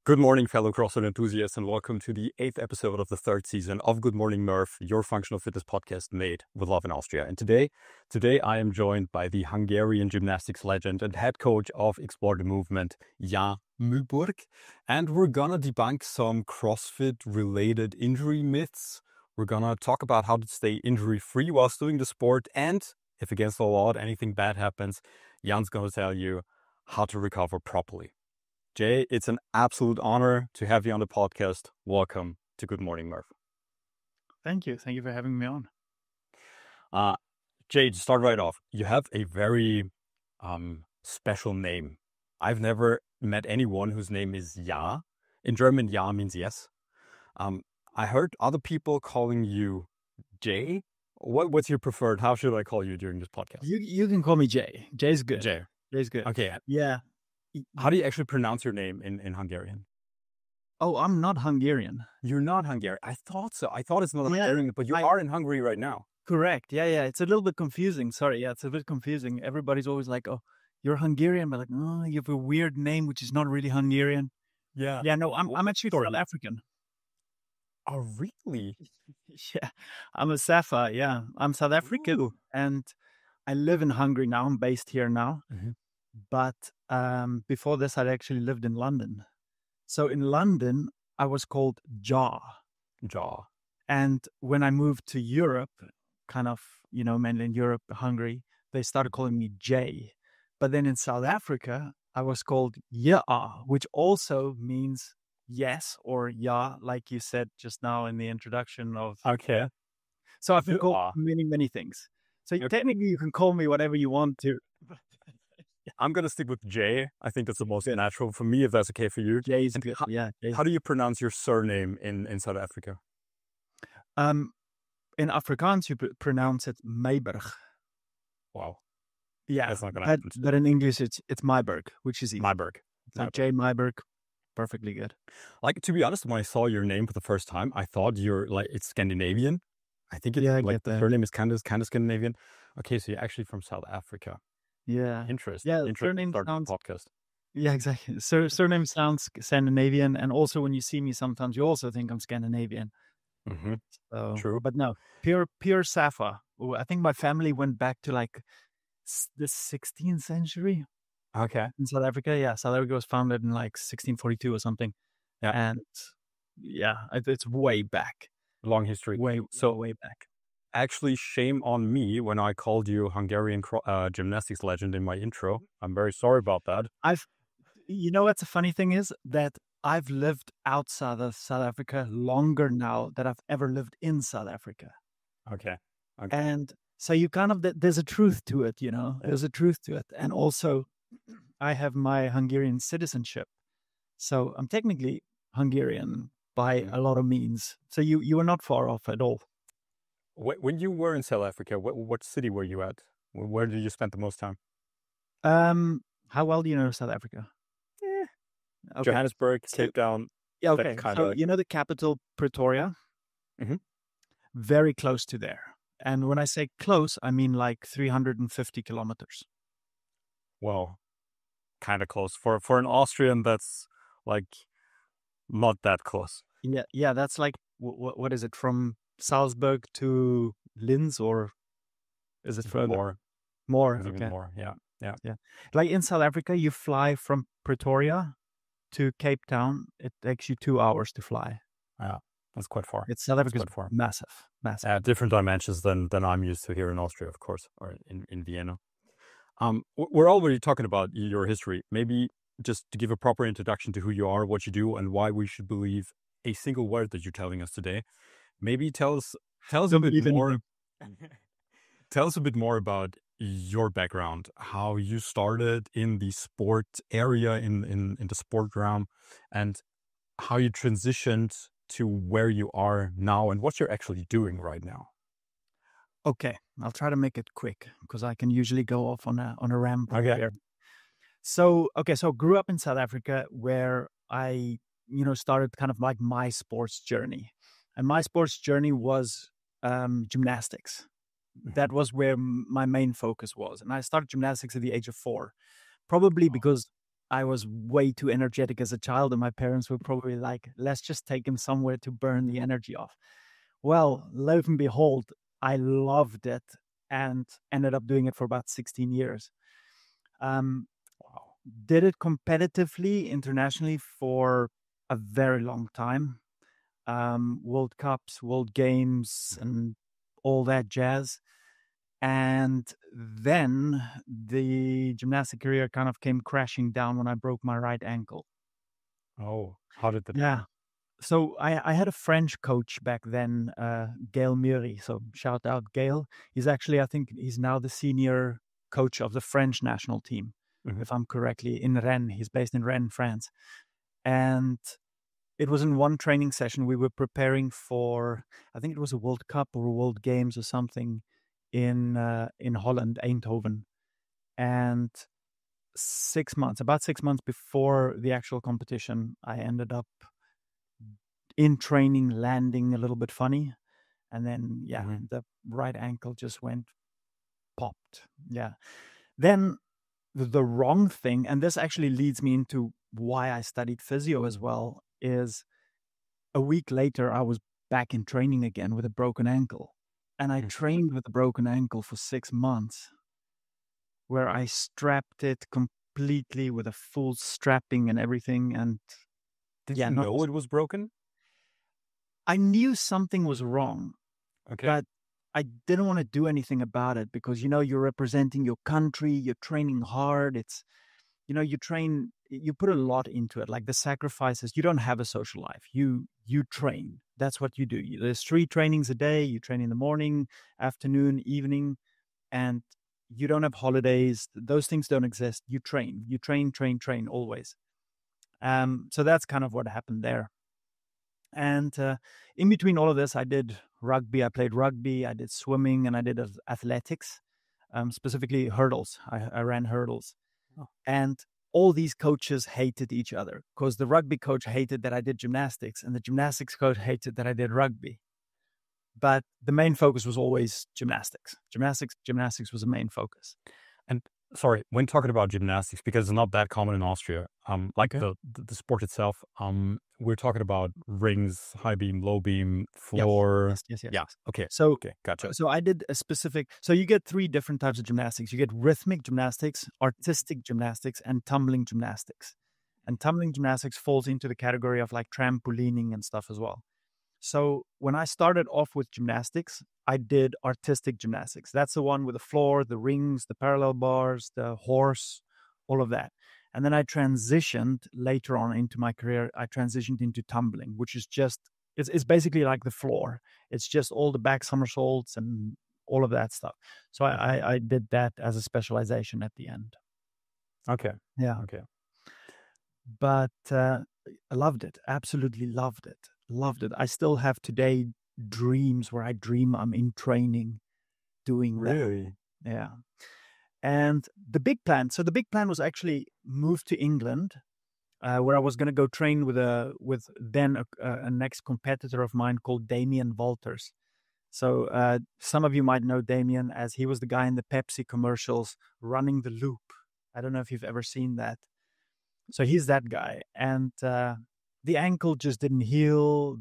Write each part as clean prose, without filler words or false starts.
Good morning, fellow CrossFit enthusiasts, and welcome to the 8th episode of the 3rd season of Good Morning Murph, your functional fitness podcast made with love in Austria. And today I am joined by the Hungarian gymnastics legend and head coach of Explore the Movement, Ja Myburgh. And we're gonna debunk some CrossFit-related injury myths. We're gonna talk about how to stay injury-free whilst doing the sport, and if against the law anything bad happens, Jan's gonna tell you how to recover properly. Jay, it's an absolute honor to have you on the podcast. Welcome to Good Morning Murph. Thank you. Thank you for having me on. Jay, to start right off, you have a very special name. I've never met anyone whose name is Ja. In German, Ja means yes. I heard other people calling you Jay. What's your preferred? How should I call you during this podcast? You can call me Jay. Jay's good. Jay's good. Okay. Yeah. How do you actually pronounce your name in Hungarian? Oh, I'm not Hungarian. You're not Hungarian. I thought so. I thought it's not Hungarian, but you are in Hungary right now. Correct. Yeah. It's a little bit confusing. Sorry. Yeah, it's a bit confusing. Everybody's always like, oh, you're Hungarian. But like, no, you have a weird name, which is not really Hungarian. Yeah. Yeah, no, I'm actually South African. Oh, really? Yeah. I'm a Safa. Yeah. I'm South African. Ooh. And I live in Hungary now. I'm based here now. Mm-hmm. But before this, I'd actually lived in London. So in London, I was called Ja. Ja. And when I moved to Europe, kind of, mainly in Europe, Hungary, they started calling me Jay. But then in South Africa, I was called Ja, which also means yes or ja, like you said just now in the introduction of. Okay. So I've been called many things. So technically you can call me whatever you want to. I'm going to stick with Jay. I think that's the most natural for me, if that's okay for you. Jay's good. How do you pronounce your surname in South Africa? In Afrikaans, you pronounce it Myburgh. Wow. Yeah. That's not going to happen. But in English, it's Myburgh, which is easy. Myburgh. So Jay Myburgh, perfectly good. Like, to be honest, when I saw your name for the first time, I thought it's Scandinavian. I think the surname is kind of Scandinavian. Okay, so you're actually from South Africa. Yeah. Interesting. Yeah, Interesting start to the podcast. Yeah, exactly. So surname sounds Scandinavian, and also when you see me sometimes, you also think I'm Scandinavian. Mm-hmm. So, true. But no, pure Safa. I think my family went back to like the 16th century. Okay. In South Africa, yeah. South Africa was founded in like 1642 or something. Yeah. And yeah, it's way back. Long history. Way back. Actually, shame on me when I called you Hungarian gymnastics legend in my intro. I'm very sorry about that. What's the funny thing is that I've lived outside of South Africa longer now than I've ever lived in South Africa. Okay. And so you kind of, there's a truth to it, there's a truth to it. And also I have my Hungarian citizenship. So I'm technically Hungarian by a lot of means. So you are not far off at all. When you were in South Africa, what city were you at? Where did you spend the most time? How well do you know South Africa? Okay. Johannesburg, Cape Town. Yeah, okay. So the capital, Pretoria? Mm-hmm. Very close to there. And when I say close, I mean like 350 kilometers. Well, kind of close. For an Austrian, that's like not that close. Yeah, that's like, what is it, from Salzburg to Linz, or is it further? More. Okay. Even more, yeah. Like in South Africa, you fly from Pretoria to Cape Town. It takes you 2 hours to fly. Yeah, that's quite far. South Africa's massive. Different dimensions than I'm used to here in Austria, of course, or in Vienna. We're already talking about your history. Maybe just to give a proper introduction to who you are, what you do, and why we should believe a single word that you're telling us today. Maybe tell us a bit more. Tell us a bit more about your background, how you started in the sport area, in the sport realm, and how you transitioned to where you are now and what you're actually doing right now. Okay, I'll try to make it quick because I can usually go off on a ramble here. So grew up in South Africa where I, started kind of like my sports journey. And my sports journey was gymnastics. That was where my main focus was. And I started gymnastics at the age of 4, probably because I was way too energetic as a child, and my parents were probably like, let's just take him somewhere to burn the energy off. Well, lo and behold, I loved it and ended up doing it for about 16 years. Did it competitively internationally for a very long time. World Cups, World Games, and all that jazz. And then the gymnastic career kind of came crashing down when I broke my right ankle. Oh, how did that Yeah. happen? So I had a French coach back then, Ja Myburgh. So shout out Gail. He's actually, I think he's now the senior coach of the French national team, if I'm correctly, in Rennes. He's based in Rennes, France. And it was in one training session. We were preparing for, I think it was a World Cup or World Games or something in Holland, Eindhoven. And about 6 months before the actual competition, I ended up in training landing a little bit funny. And then, the right ankle just popped. Yeah. Then the wrong thing, and this actually leads me into why I studied physio as well, is a week later, I was back in training again with a broken ankle. And I trained with a broken ankle for 6 months, where I strapped it completely with a full strapping and everything. And did you know it was broken? I knew something was wrong, okay, but I didn't want to do anything about it because, you're representing your country, you're training hard. It's, you train, you put a lot into it, like the sacrifices. You don't have a social life. You train. That's what you do. There's 3 trainings a day. You train in the morning, afternoon, evening, and you don't have holidays. Those things don't exist. You train always. So that's kind of what happened there. And in between all of this, I did rugby. I played rugby. I did swimming, and I did athletics, specifically hurdles. I ran hurdles. And all these coaches hated each other because the rugby coach hated that I did gymnastics, and the gymnastics coach hated that I did rugby. But the main focus was always gymnastics. Gymnastics was the main focus. And sorry, when talking about gymnastics, because it's not that common in Austria, the sport itself, we're talking about rings, high beam, low beam, floor. Yes. Yeah. Okay. Gotcha. So I did a specific. So you get 3 different types of gymnastics. You get rhythmic gymnastics, artistic gymnastics, and tumbling gymnastics. And tumbling gymnastics falls into the category of like trampolining and stuff as well. So when I started off with gymnastics, I did artistic gymnastics. That's the one with the floor, the rings, the parallel bars, the horse, all of that. And then I transitioned later on into my career. I transitioned into tumbling, which is just, it's basically like the floor. It's just all the back somersaults and all of that stuff. So I did that as a specialization at the end. Okay. Yeah. Okay. But I loved it. Absolutely loved it. Loved it. I still have today dreams where I dream I'm in training doing that. Really? Yeah. And the big plan was actually move to England, where I was going to go train with a next competitor of mine called Damien Walters. So some of you might know Damien as he was the guy in the Pepsi commercials running the loop. I don't know if you've ever seen that. So he's that guy. And the ankle just didn't heal.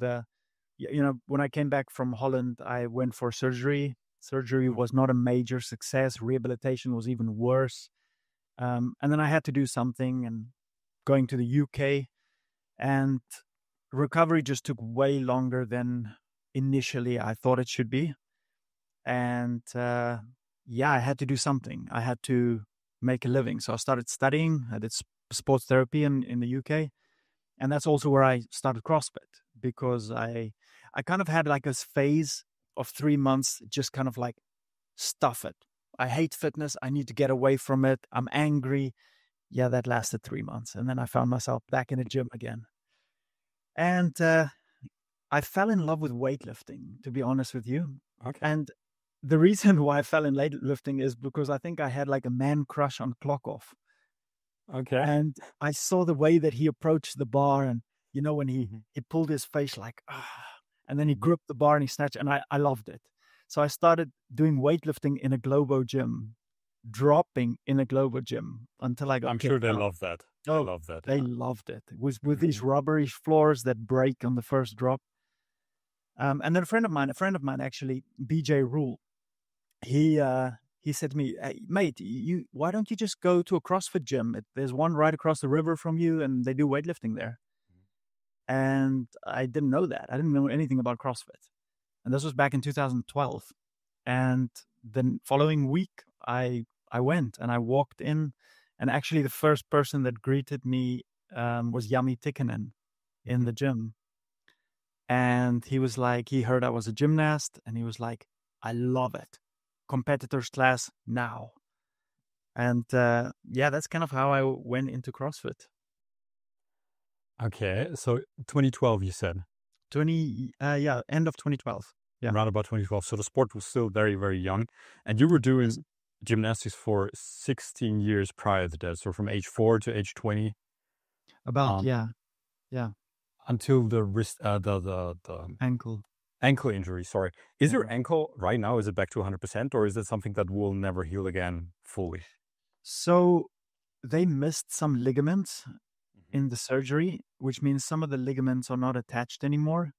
When I came back from Holland, I went for surgery. Surgery was not a major success. Rehabilitation was even worse. And then I had to do something, and going to the UK, and recovery just took way longer than initially I thought it should be. And I had to do something. I had to make a living. So I started studying. I did sports therapy in the UK. And that's also where I started CrossFit, because I kind of had like this phase of 3 months, just kind of like, stuff it. I hate fitness. I need to get away from it. I'm angry. Yeah, that lasted 3 months. And then I found myself back in the gym again. And I fell in love with weightlifting, to be honest with you. Okay. And the reason why I fell in weightlifting is because I think I had like a man crush on Klokov. Okay. And I saw the way that he approached the bar, and when he pulled his face like, and then he gripped the bar and he snatched, and I loved it. So I started doing weightlifting in a Globo gym, dropping in a Globo gym until I got I'm sure they out. love that. I love that. They loved it. It was with these rubbery floors that break on the first drop. And then a friend of mine actually, BJ Rule, he said to me, "Hey, mate, why don't you just go to a CrossFit gym? There's one right across the river from you, and they do weightlifting there." And I didn't know that. I didn't know anything about CrossFit. And this was back in 2012. And the following week, I went and I walked in, and actually the first person that greeted me was Ja Myburgh in the gym. And he was like, he heard I was a gymnast, and he was like, "I love it. Competitors class now." And that's kind of how I went into CrossFit. Okay, so 2012, you said? End of 2012. Yeah. Around about 2012. So the sport was still very, very young. And you were doing gymnastics for 16 years prior to that. So from age 4 to age 20. About, yeah. Until the wrist, the ankle injury, sorry. Is your ankle right now, is it back to 100%, or is it something that will never heal again fully? So they missed some ligaments in the surgery, which means some of the ligaments are not attached anymore.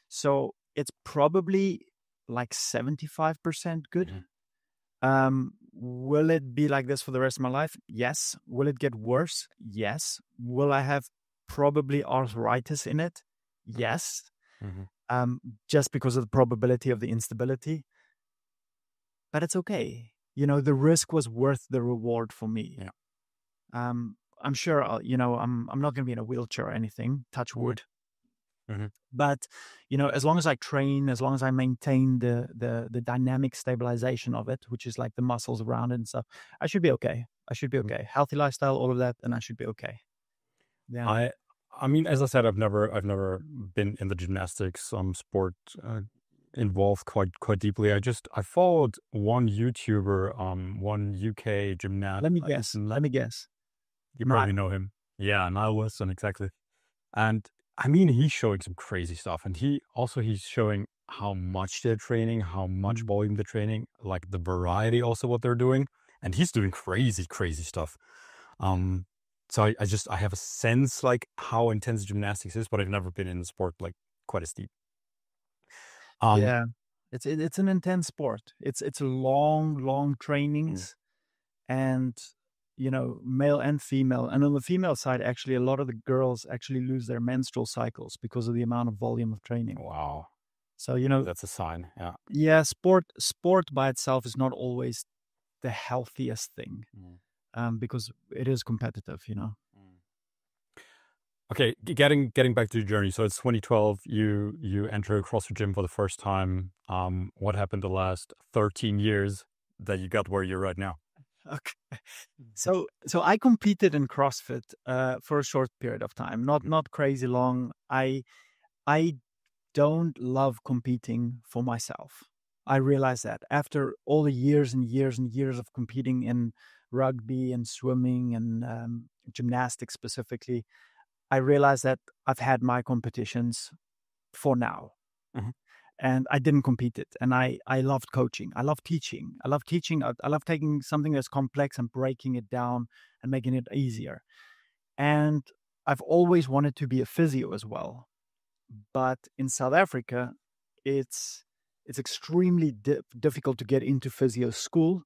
So it's probably like 75% good. Will it be like this for the rest of my life? Yes. Will it get worse? Yes. Will I have probably arthritis in it? Yes. Just because of the probability of the instability. But it's okay. The risk was worth the reward for me. Yeah. I'm sure, I'm not going to be in a wheelchair or anything, touch wood. But, as long as I train, as long as I maintain the dynamic stabilization of it, which is like the muscles around it and stuff, I should be okay. Healthy lifestyle, all of that, and I should be okay. Yeah. I mean, as I said, I've never been in the gymnastics sport involved quite deeply. I followed one YouTuber, one UK gymnast. Let me guess. You probably know him. Yeah, Niall Weston, exactly. And I mean, he's showing some crazy stuff, and he's showing how much they're training, how much volume they're training, like the variety also what they're doing, and he's doing crazy stuff. So I have a sense like how intense gymnastics is, but I've never been in the sport like quite as deep. It's an intense sport. It's long trainings, and male and female. And on the female side, actually, a lot of the girls actually lose their menstrual cycles because of the amount of volume of training. Wow. So that's a sign. Yeah. Yeah, sport by itself is not always the healthiest thing. Because it is competitive, Okay, getting back to the journey. So it's 2012. You enter a CrossFit gym for the first time. What happened the last 13 years that you got where you're right now? Okay, so I competed in CrossFit for a short period of time, not crazy long. I don't love competing for myself. I realized that after all the years and years and years of competing in rugby and swimming and gymnastics specifically, I realized that I've had my competitions for now. And I didn't compete it. And I loved coaching. I love teaching. I love taking something that's complex and breaking it down and making it easier. And I've always wanted to be a physio as well. But in South Africa, it's extremely difficult to get into physio school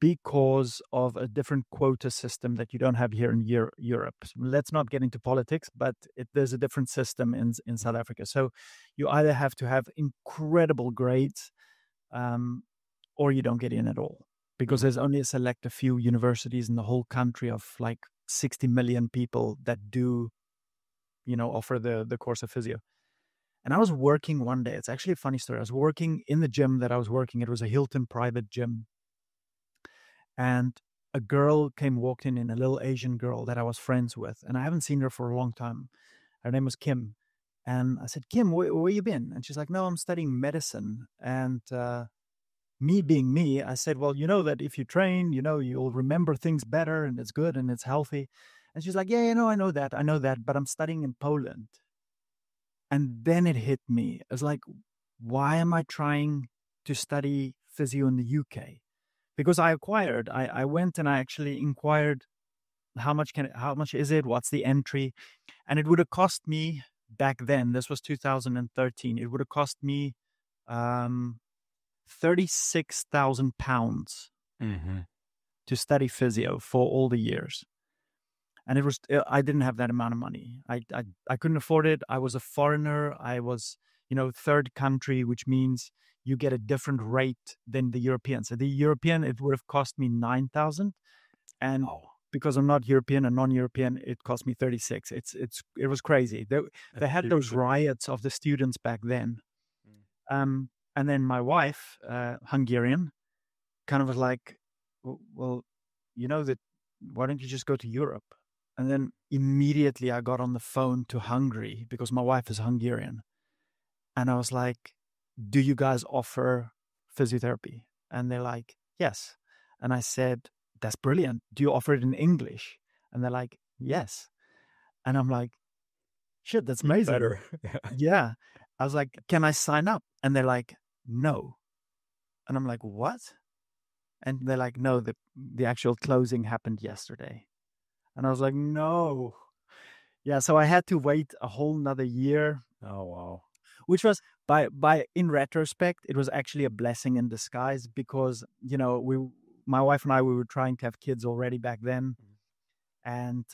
because of a different quota system that you don't have here in Europe. Let's not get into politics, but there's a different system in South Africa. So you either have to have incredible grades or you don't get in at all, because there's only a select few universities in the whole country of like 60 million people that do, offer the course of physio. And I was working one day. It's actually a funny story. I was working in the gym that I was working. It was a Hilton private gym. And a girl walked in, a little Asian girl that I was friends with. And I haven't seen her for a long time. Her name was Kim. And I said, "Kim, where you been?" And she's like, "No, I'm studying medicine." And me being me, I said, "Well, you know that if you train, you'll remember things better and it's good and it's healthy." And she's like, "Yeah, I know that, but I'm studying in Poland." And then it hit me. I was like, why am I trying to study physio in the UK? Because I went and I actually inquired how much is it? What's the entry? And it would have cost me back then, this was 2013, it would have cost me 36,000 pounds to study physio for all the years. And I didn't have that amount of money. I couldn't afford it. I was a foreigner. I was, third country, which means you get a different rate than the European. So the European, it would have cost me 9,000. And because I'm not European and non-European, it cost me 36. It was crazy. They had those riots of the students back then. And then my wife, Hungarian, kind of was like, well, that why don't you just go to Europe? And then immediately I got on the phone to Hungary because my wife is Hungarian. And I was like, do you guys offer physiotherapy? And they're like, yes. And I said, that's brilliant. Do you offer it in English? And they're like, yes. And I'm like, shit, that's amazing. Better. Yeah. I was like, can I sign up? And they're like, no. And I'm like, what? And they're like, no, the actual closing happened yesterday. And I was like, no. Yeah, so I had to wait a whole nother year. Oh, wow. Which was, in retrospect, it was actually a blessing in disguise because, my wife and I, we were trying to have kids already back then. And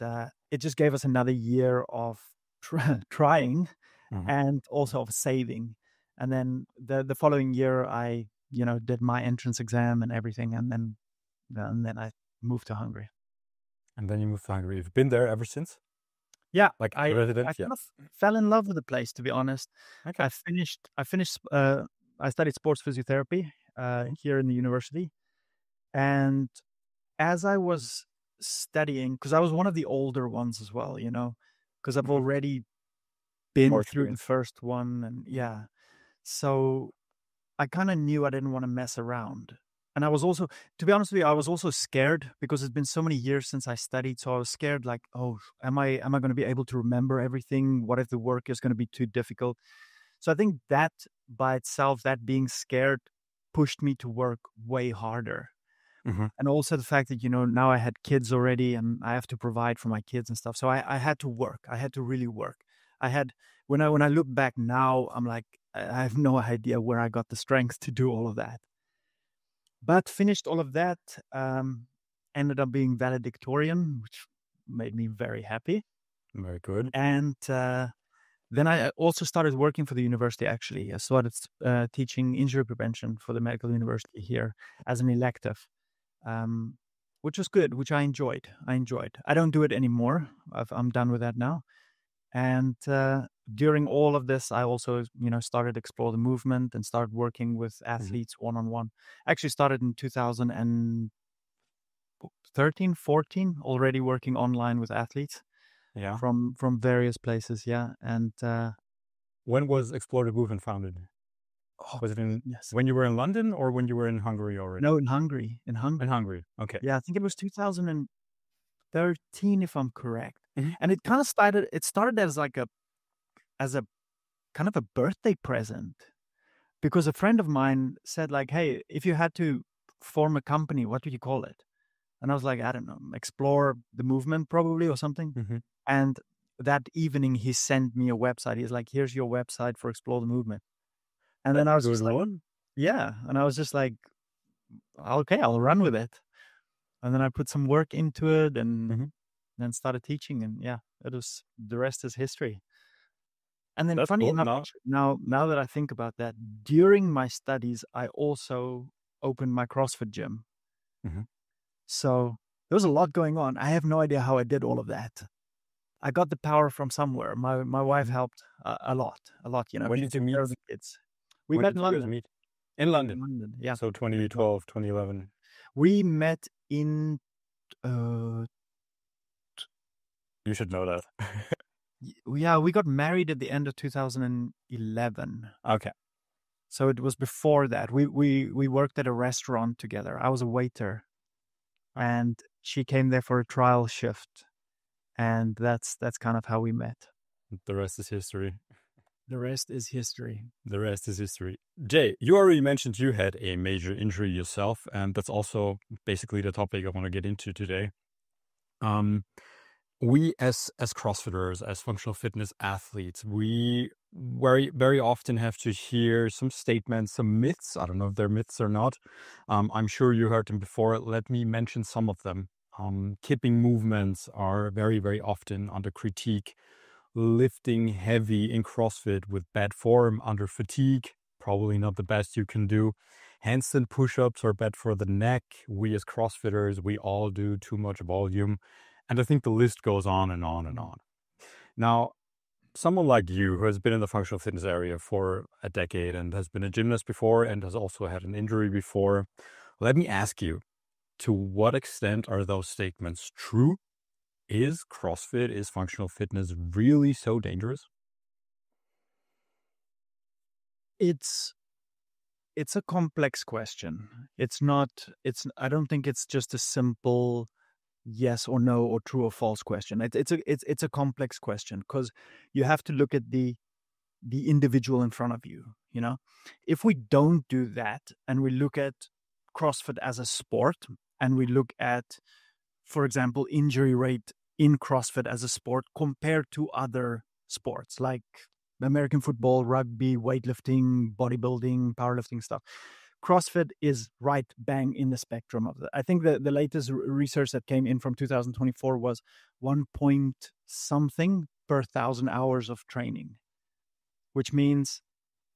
it just gave us another year of trying and also of saving. And then the following year, I, did my entrance exam and everything. And then I moved to Hungary. And then you moved to Hungary. You've been there ever since? Yeah, like I resident. kind of fell in love with the place, to be honest. Okay. I studied sports physiotherapy here in the university, and as I was studying, because I was one of the older ones as well, because I've already been through the first one, and so I kind of knew I didn't want to mess around. And I was also, to be honest with you, I was also scared because it's been so many years since I studied. So I was scared, like, oh, am I going to be able to remember everything? What if the work is going to be too difficult? So I think that by itself, that being scared pushed me to work way harder. And also the fact that, now I had kids already and I have to provide for my kids and stuff. So I had to work. I had to really work. When I look back now, I'm like, I have no idea where I got the strength to do all of that. But finished all of that, ended up being valedictorian, which made me very happy. Very good. And then I also started working for the university, actually. I started teaching injury prevention for the medical university here as an elective, which was good, which I enjoyed. I don't do it anymore. I'm done with that now. And during all of this, I also, started to explore the movement and started working with athletes one-on-one. Actually started in 2013, 14, already working online with athletes from various places. Yeah. And when was Explore the Movement founded? Was it when you were in London or when you were in Hungary already? No, in Hungary. In Hungary. Okay. Yeah, I think it was 2013, if I'm correct. And it kind of started as a kind of a birthday present, because a friend of mine said, like, hey, if you had to form a company, what would you call it? And I was like, I don't know, Explore the Movement probably, or something. And that evening he sent me a website. He's like, here's your website for Explore the Movement. And then I was just like, yeah. And I was just like, okay, I'll run with it. And then I put some work into it and then started teaching. And the rest is history. And then funny enough, now that I think about that, during my studies, I also opened my CrossFit gym. So there was a lot going on. I have no idea how I did all of that. I got the power from somewhere. My wife helped a lot. When did you meet the kids? We met in London. In London, yeah. So 2012, 2011. We met in... You should know that. Yeah, we got married at the end of 2011. Okay. So it was before that. We worked at a restaurant together. I was a waiter, and she came there for a trial shift, and that's kind of how we met. The rest is history. The rest is history. The rest is history. Jay, you already mentioned you had a major injury yourself, and that's also basically the topic I want to get into today. We as CrossFitters, as functional fitness athletes, we very often have to hear some statements, some myths. I don't know if they're myths or not. I'm sure you heard them before. Let me mention some of them. Kipping movements are very often under critique. Lifting heavy in CrossFit with bad form under fatigue, probably not the best you can do. Handstand push-ups are bad for the neck. We as CrossFitters, we all do too much volume. And I think the list goes on and on and on. Now, someone like you who has been in the functional fitness area for a decade and has been a gymnast before and has also had an injury before, let me ask you, to what extent are those statements true? Is CrossFit, is functional fitness really so dangerous? It's a complex question. I don't think it's just a simple yes or no or true or false question. It's a complex question because you have to look at the individual in front of you. If we don't do that and we look at CrossFit as a sport and we look at, for example, injury rate in CrossFit as a sport compared to other sports like American football, rugby, weightlifting, bodybuilding, powerlifting stuff, CrossFit is right bang in the spectrum of that. I think the latest research that came in from 2024 was 1 point something per 1,000 hours of training, which means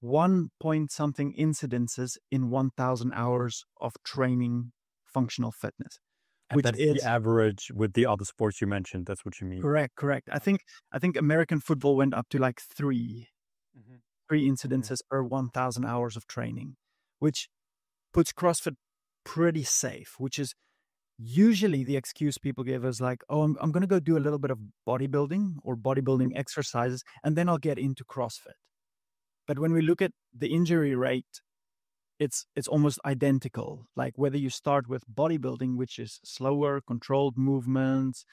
1 point something incidences in 1,000 hours of training functional fitness. And that's the average with the other sports you mentioned. That's what you mean. Correct. I think American football went up to like three incidences per 1,000 hours of training, which puts CrossFit pretty safe, which is usually the excuse people give is like, oh, I'm going to go do a little bit of bodybuilding or bodybuilding exercises, and then I'll get into CrossFit. But when we look at the injury rate, it's almost identical. Like whether you start with bodybuilding, which is slower, controlled movements,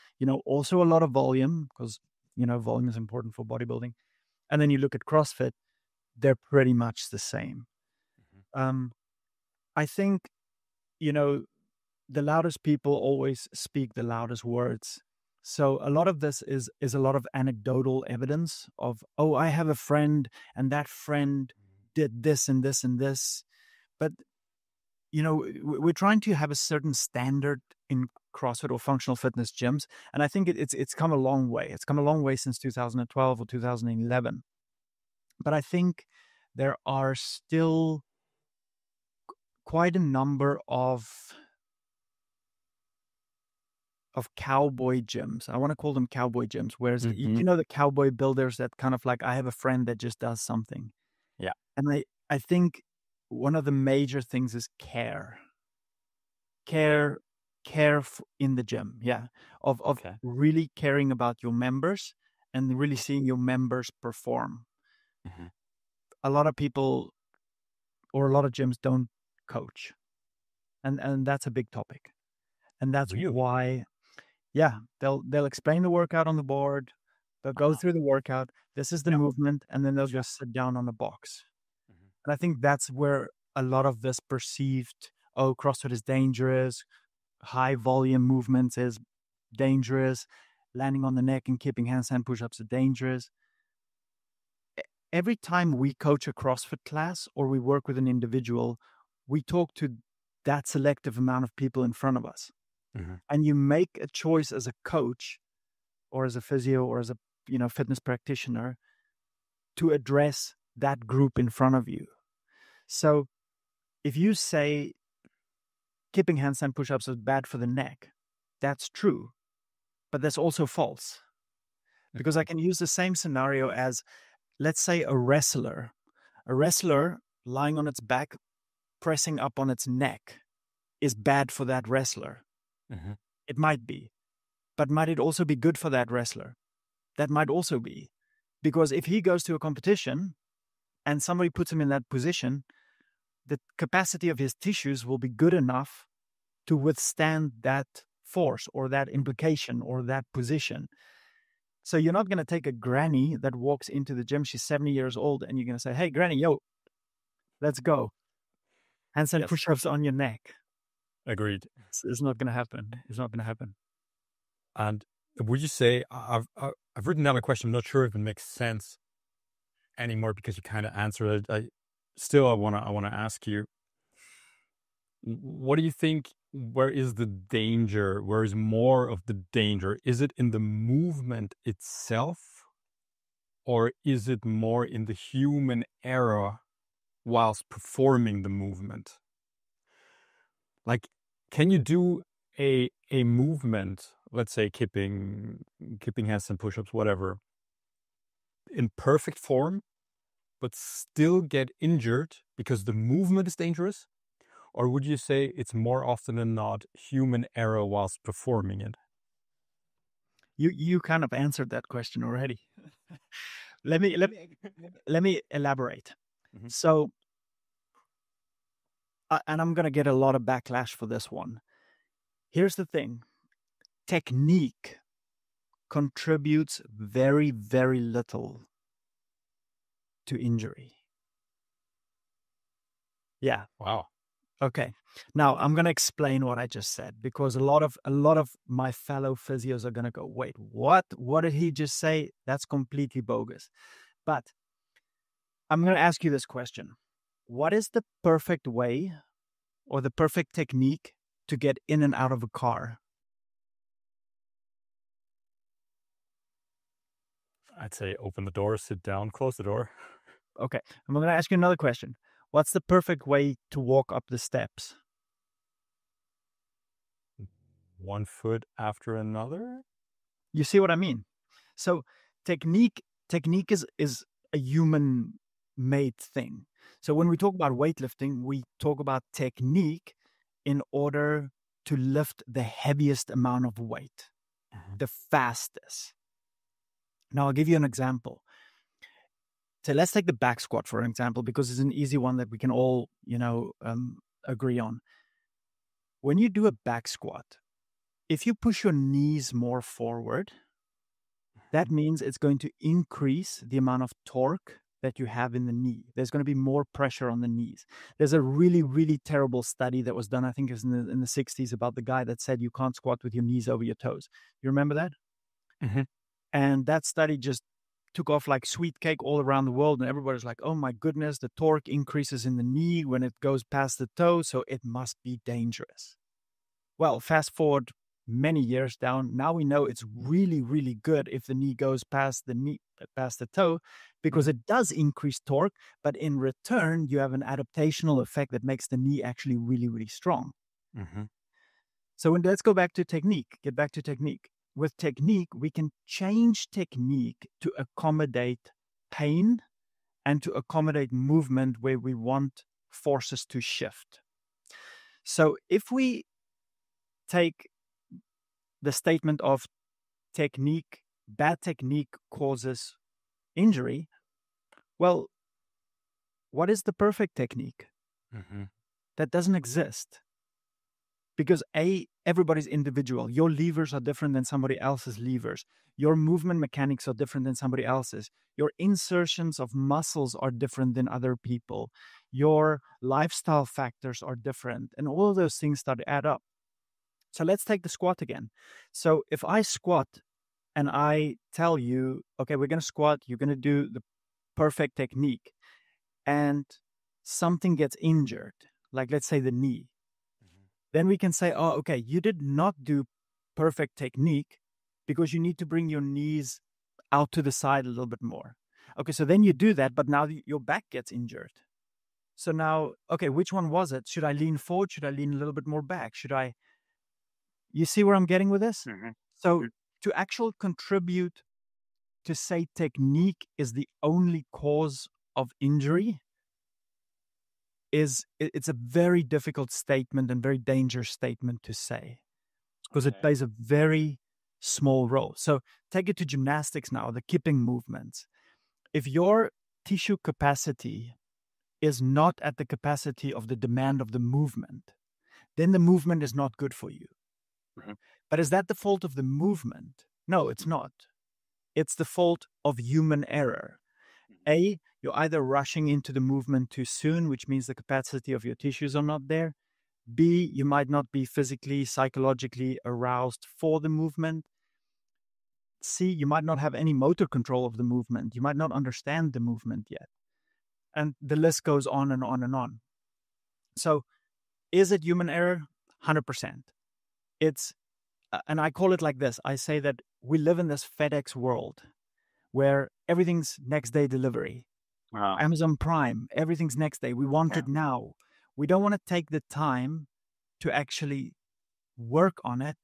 also a lot of volume because, volume is important for bodybuilding. And then you look at CrossFit, they're pretty much the same. I think, the loudest people always speak the loudest words. So a lot of this is a lot of anecdotal evidence of, oh, I have a friend and that friend did this and this and this. But, we're trying to have a certain standard in CrossFit or functional fitness gyms. And I think it's come a long way. It's come a long way since 2012 or 2011. But I think there are still quite a number of cowboy gyms. I want to call them cowboy gyms. Whereas, the cowboy builders that kind of like, I have a friend that just does something. Yeah. And I think one of the major things is care in the gym. Yeah. Of really caring about your members and really seeing your members perform. A lot of people or a lot of gyms don't coach. And that's a big topic. And that's why, they'll explain the workout on the board. They'll go through the workout. This is the movement. And then they'll just sit down on the box. And I think that's where a lot of this perceived, oh, CrossFit is dangerous, high volume movements is dangerous, landing on the neck and kipping handstand push-ups are dangerous. Every time we coach a CrossFit class or we work with an individual, we talk to that selective amount of people in front of us. And you make a choice as a coach or as a physio or as a fitness practitioner to address that group in front of you. So if you say kipping handstand push-ups is bad for the neck, that's true, but that's also false. Because I can use the same scenario as, let's say, a wrestler lying on its back, pressing up on its neck is bad for that wrestler. It might be, but might it also be good for that wrestler? That might also be, because if he goes to a competition and somebody puts him in that position, the capacity of his tissues will be good enough to withstand that force or that implication or that position. So you're not going to take a granny that walks into the gym, she's 70 years old, and you're going to say, hey, granny, yo, let's go. Handstand push-ups on your neck. Agreed. It's not going to happen. It's not going to happen. And would you say, I've written down a question, I'm not sure if it makes sense anymore because you kind of answered it. I want to ask you, what do you think, where is the danger? Where is more of the danger? Is it in the movement itself, or is it more in the human error whilst performing the movement? Like, can you do a movement, let's say kipping handstand push-ups, whatever, in perfect form, but still get injured because the movement is dangerous? Or would you say it's more often than not human error whilst performing it? You kind of answered that question already. let me elaborate. Mm-hmm. So, and I'm going to get a lot of backlash for this one. Here's the thing. Technique contributes very, very little to injury. Yeah. Wow. Okay. Now I'm going to explain what I just said, because a lot of my fellow physios are going to go, wait, what? What did he just say? That's completely bogus. But I'm going to ask you this question. What is the perfect way or the perfect technique to get in and out of a car? I'd say open the door, sit down, close the door. Okay. I'm going to ask you another question. What's the perfect way to walk up the steps? One foot after another? You see what I mean? So technique is a human-made thing. So when we talk about weightlifting, we talk about technique in order to lift the heaviest amount of weight, the fastest. Now, I'll give you an example. So let's take the back squat, for example, because it's an easy one that we can all, agree on. When you do a back squat, if you push your knees more forward, that means it's going to increase the amount of torque that you have in the knee. There's going to be more pressure on the knees. There's a really, really terrible study that was done, I think it was in the 60s, about the guy that said you can't squat with your knees over your toes. You remember that? Mm-hmm. And that study just took off like sweet cake all around the world. And everybody's like, oh my goodness, the torque increases in the knee when it goes past the toe, so it must be dangerous. Well, fast forward many years down, now we know it's really, really good if the knee goes past the toe, because it does increase torque, but in return, you have an adaptational effect that makes the knee actually really, really strong. Mm-hmm. So let's go back to technique, get back to technique. With technique, we can change technique to accommodate pain and to accommodate movement where we want forces to shift. So if we take the statement of technique, bad technique causes injury, well, what is the perfect technique? Mm-hmm. That doesn't exist. Because everybody's individual. Your levers are different than somebody else's levers. Your movement mechanics are different than somebody else's. Your insertions of muscles are different than other people. Your lifestyle factors are different. And all of those things start to add up. So let's take the squat again. So if I squat and I tell you, okay, we're going to squat, you're going to do the perfect technique, and something gets injured, like let's say the knee, then we can say, oh, okay, you did not do perfect technique because you need to bring your knees out to the side a little bit more. Okay, so then you do that, but now your back gets injured. So now, okay, which one was it? Should I lean forward? Should I lean a little bit more back? You see where I'm getting with this? Mm-hmm. So to actually contribute to say technique is the only cause of injury, it's a very difficult statement and very dangerous statement to say, because it plays a very small role. So take it to gymnastics now, the kipping movements. If your tissue capacity is not at the capacity of the demand of the movement, then the movement is not good for you. Mm-hmm. But is that the fault of the movement? No, it's not. It's the fault of human error. A, you're either rushing into the movement too soon, which means the capacity of your tissues are not there. B, you might not be physically, psychologically aroused for the movement. see, you might not have any motor control of the movement. You might not understand the movement yet. And the list goes on and on and on. So is it human error? 100%. It's, and I call it like this. I say that we live in this FedEx world where everything's next day delivery. Wow. Amazon Prime, everything's next day. We want it now. We don't want to take the time to actually work on it.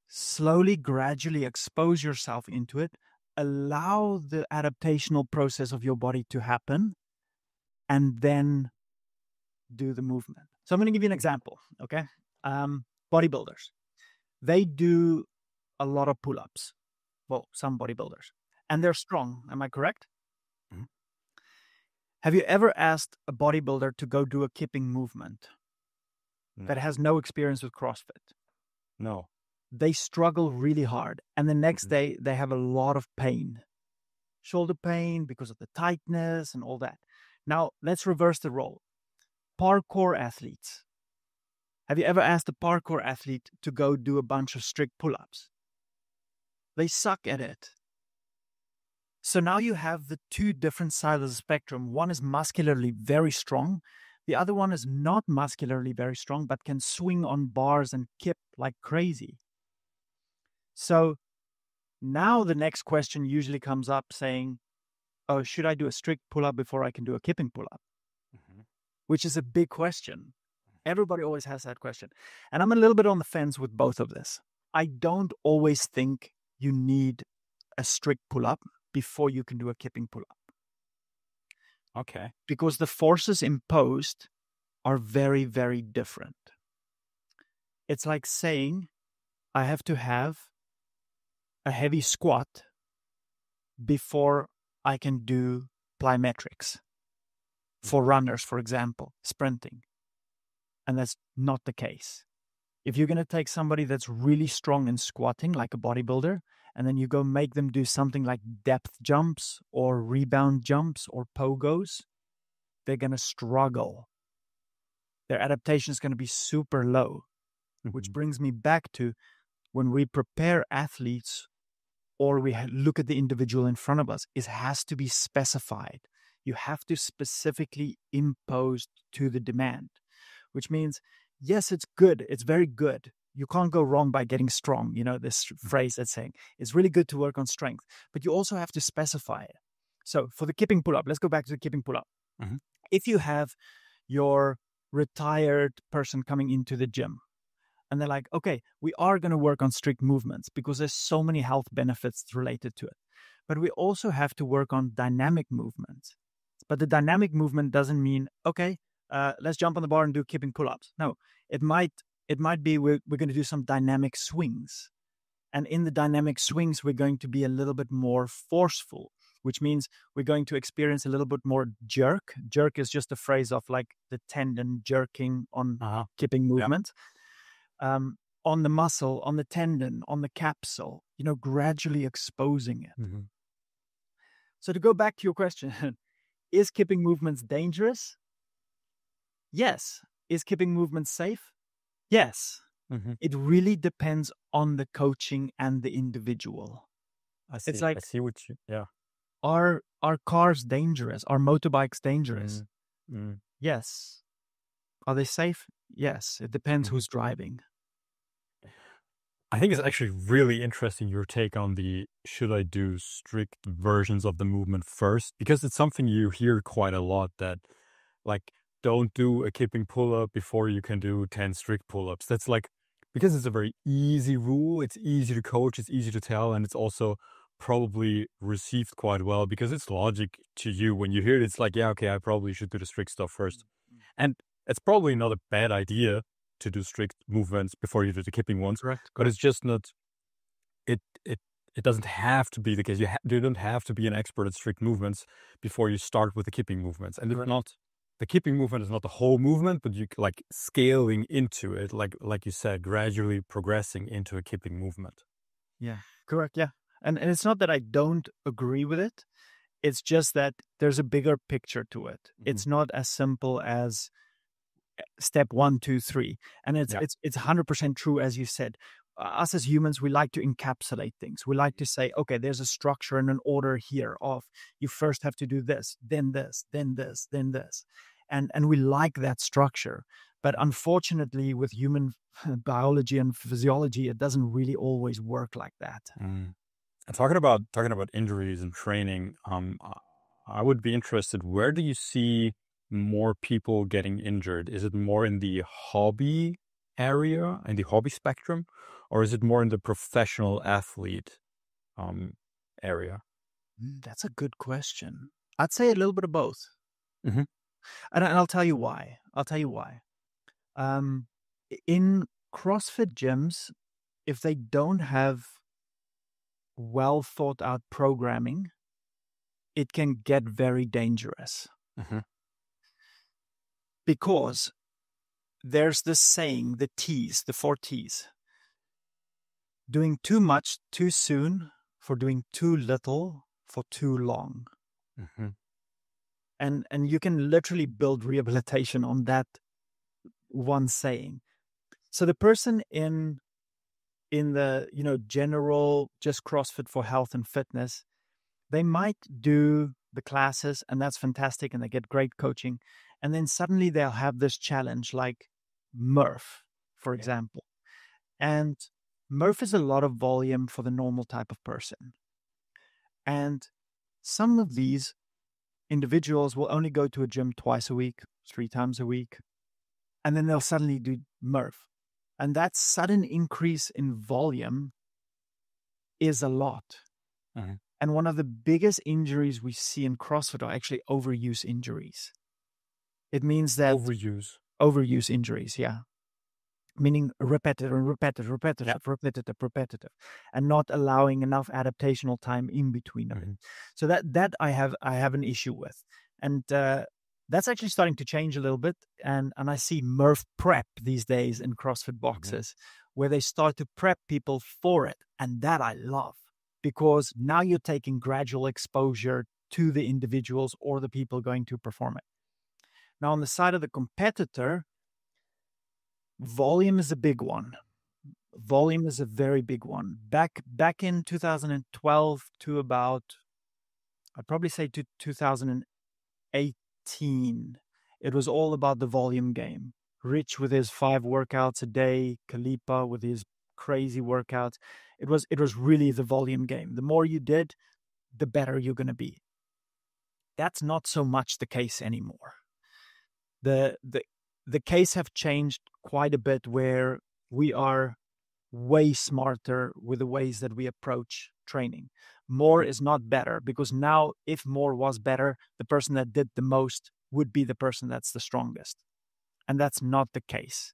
Slowly, gradually expose yourself into it. Allow the adaptational process of your body to happen, and then do the movement. So I'm going to give you an example, okay? Bodybuilders. They do a lot of pull-ups. Well, some bodybuilders. And they're strong. Am I correct? Mm-hmm. Have you ever asked a bodybuilder to go do a kipping movement that has no experience with CrossFit? No. They struggle really hard. And the next day, they have a lot of pain. Shoulder pain because of the tightness and all that. Now, let's reverse the role. Parkour athletes. Have you ever asked a parkour athlete to go do a bunch of strict pull-ups? They suck at it. So now you have the two different sides of the spectrum. One is muscularly very strong. The other one is not muscularly very strong, but can swing on bars and kip like crazy. So now the next question usually comes up saying, oh, should I do a strict pull-up before I can do a kipping pull-up? Mm-hmm. Which is a big question. Everybody always has that question. And I'm a little bit on the fence with both of this. I don't always think you need a strict pull-up before you can do a kipping pull-up. Okay. Because the forces imposed are very, very different. It's like saying I have to have a heavy squat before I can do plyometrics. For runners, for example, sprinting. And that's not the case. If you're going to take somebody that's really strong in squatting, like a bodybuilder, and then you go make them do something like depth jumps or rebound jumps or pogos, they're going to struggle. Their adaptation is going to be super low, which brings me back to when we prepare athletes or we look at the individual in front of us, it has to be specified. You have to specifically impose to the demand, which means, yes, it's good. It's very good. You can't go wrong by getting strong. You know, this phrase that's saying it's really good to work on strength, but you also have to specify it. So for the kipping pull-up, let's go back to the kipping pull-up. Mm-hmm. If you have your retired person coming into the gym and they're like, okay, we are going to work on strict movements because there's so many health benefits related to it. But we also have to work on dynamic movements. But the dynamic movement doesn't mean, okay, let's jump on the bar and do kipping pull-ups. No, it might be we're going to do some dynamic swings. And in the dynamic swings, we're going to be a little bit more forceful, which means we're going to experience a little bit more jerk. Jerk is just a phrase of like the tendon jerking on kipping movement. Yeah. On the muscle, on the tendon, on the capsule, you know, gradually exposing it. Mm-hmm. So to go back to your question, is kipping movements dangerous? Yes. Is kipping movements safe? Yes. Mm-hmm. It really depends on the coaching and the individual. I see. It's like, I see what you, yeah. Are cars dangerous? Are motorbikes dangerous? Mm-hmm. Yes. Are they safe? Yes. It depends who's driving. I think it's actually really interesting your take on the should I do strict versions of the movement first? Because it's something you hear quite a lot that like don't do a kipping pull-up before you can do 10 strict pull-ups. That's like, because it's a very easy rule, it's easy to coach, it's easy to tell, and it's also probably received quite well because it's logic to you. When you hear it, it's like, yeah, okay, I probably should do the strict stuff first. And it's probably not a bad idea to do strict movements before you do the kipping ones. Correct. But it's just not, it doesn't have to be the case. You don't have to be an expert at strict movements before you start with the kipping movements. And it's not, the kipping movement is not the whole movement, but you like scaling into it, like you said, gradually progressing into a kipping movement. Yeah, correct. Yeah. And it's not that I don't agree with it. It's just that there's a bigger picture to it. Mm-hmm. It's not as simple as step 1, 2, 3. And it's 100% true, as you said. us as humans, we like to encapsulate things. We like to say, okay, there's a structure and an order here of you first have to do this, then this, then this, then this. And we like that structure. But unfortunately, with human biology and physiology, it doesn't really always work like that. And talking about injuries and training, I would be interested, where do you see more people getting injured? Is it more in the hobby area, in the hobby spectrum, or is it more in the professional athlete area? That's a good question. I'd say a little bit of both. Mm-hmm. And I'll tell you why. In CrossFit gyms, if they don't have well thought out programming, it can get very dangerous. Mm-hmm. Because there's this saying, the T's, the 4 T's. Doing too much too soon for doing too little for too long. Mm-hmm. And you can literally build rehabilitation on that one saying. So the person in the, general just CrossFit for health and fitness, they might do the classes, and that's fantastic, and they get great coaching. And then suddenly they'll have this challenge like Murph, for example. And Murph is a lot of volume for the normal type of person. And some of these individuals will only go to a gym twice a week, 3 times a week, and then they'll suddenly do Murph. And that sudden increase in volume is a lot. Mm-hmm. And one of the biggest injuries we see in CrossFit are actually overuse injuries. It means that... Overuse injuries, yeah. Meaning repetitive, and not allowing enough adaptational time in between of it. So that I have an issue with. And that's actually starting to change a little bit. And I see Murph prep these days in CrossFit boxes, where they start to prep people for it. And that I love, because now you're taking gradual exposure to the individuals or the people going to perform it. Now, on the side of the competitor, volume is a big one. Volume is a very big one. Back in 2012 to about, I'd probably say to 2018, it was all about the volume game. Rich with his 5 workouts a day, Kalipa with his crazy workouts. It was really the volume game. The more you did, the better you're going to be. That's not so much the case anymore. The case have changed quite a bit, where we are way smarter with the ways that we approach training. More is not better, because now if more was better, the person that did the most would be the person that's the strongest. And that's not the case.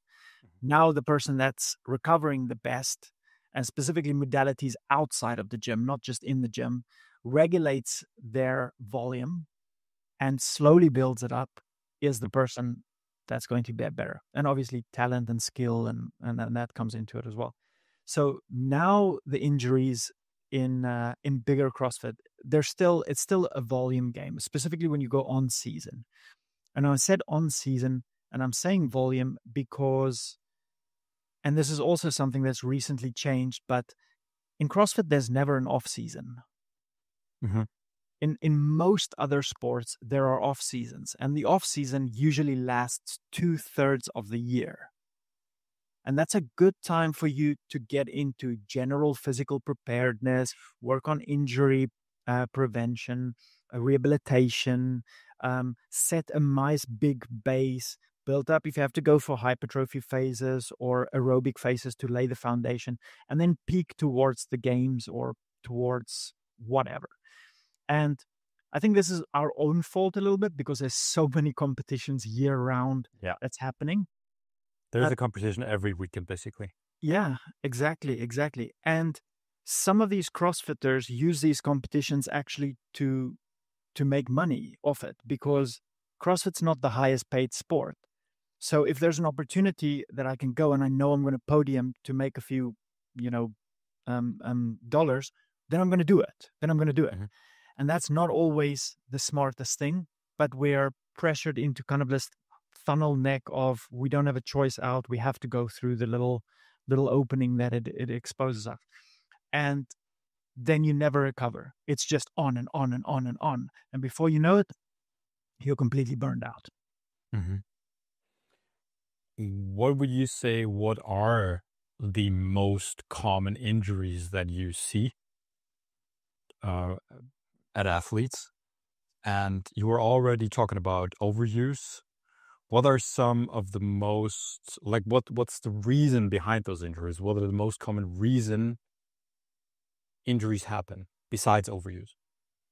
Now the person that's recovering the best, and specifically modalities outside of the gym, not just in the gym, regulates their volume and slowly builds it up, is the person that's going to be better. And obviously talent and skill and that comes into it as well. So now the injuries in bigger CrossFit, it's still a volume game, specifically when you go on season. And I said on season, and I'm saying volume because, and this is also something that's recently changed, but in CrossFit, there's never an off season. Mm-hmm. In most other sports, there are off seasons, and the off season usually lasts 2/3 of the year. And that's a good time for you to get into general physical preparedness, work on injury prevention, rehabilitation, set a nice big base, build up if you have to go for hypertrophy phases or aerobic phases to lay the foundation, and then peak towards the games or towards whatever. And I think this is our own fault a little bit, because there's so many competitions year round that's happening. There's a competition every weekend, basically. Yeah, exactly. And some of these CrossFitters use these competitions actually to make money off it, because CrossFit's not the highest paid sport. So if there's an opportunity that I can go and I know I'm going to podium to make a few, dollars, then I'm going to do it. Mm-hmm. And that's not always the smartest thing, but we're pressured into kind of this funnel neck of, we don't have a choice out. We have to go through the little little opening that it exposes us. And then you never recover. It's just on and on and on and on. And before you know it, you're completely burned out. Mm-hmm. What would you say, what are the most common injuries that you see at athletes? And you were already talking about overuse. What are some of the most, like, what's the reason behind those injuries? What are the most common reason injuries happen besides overuse?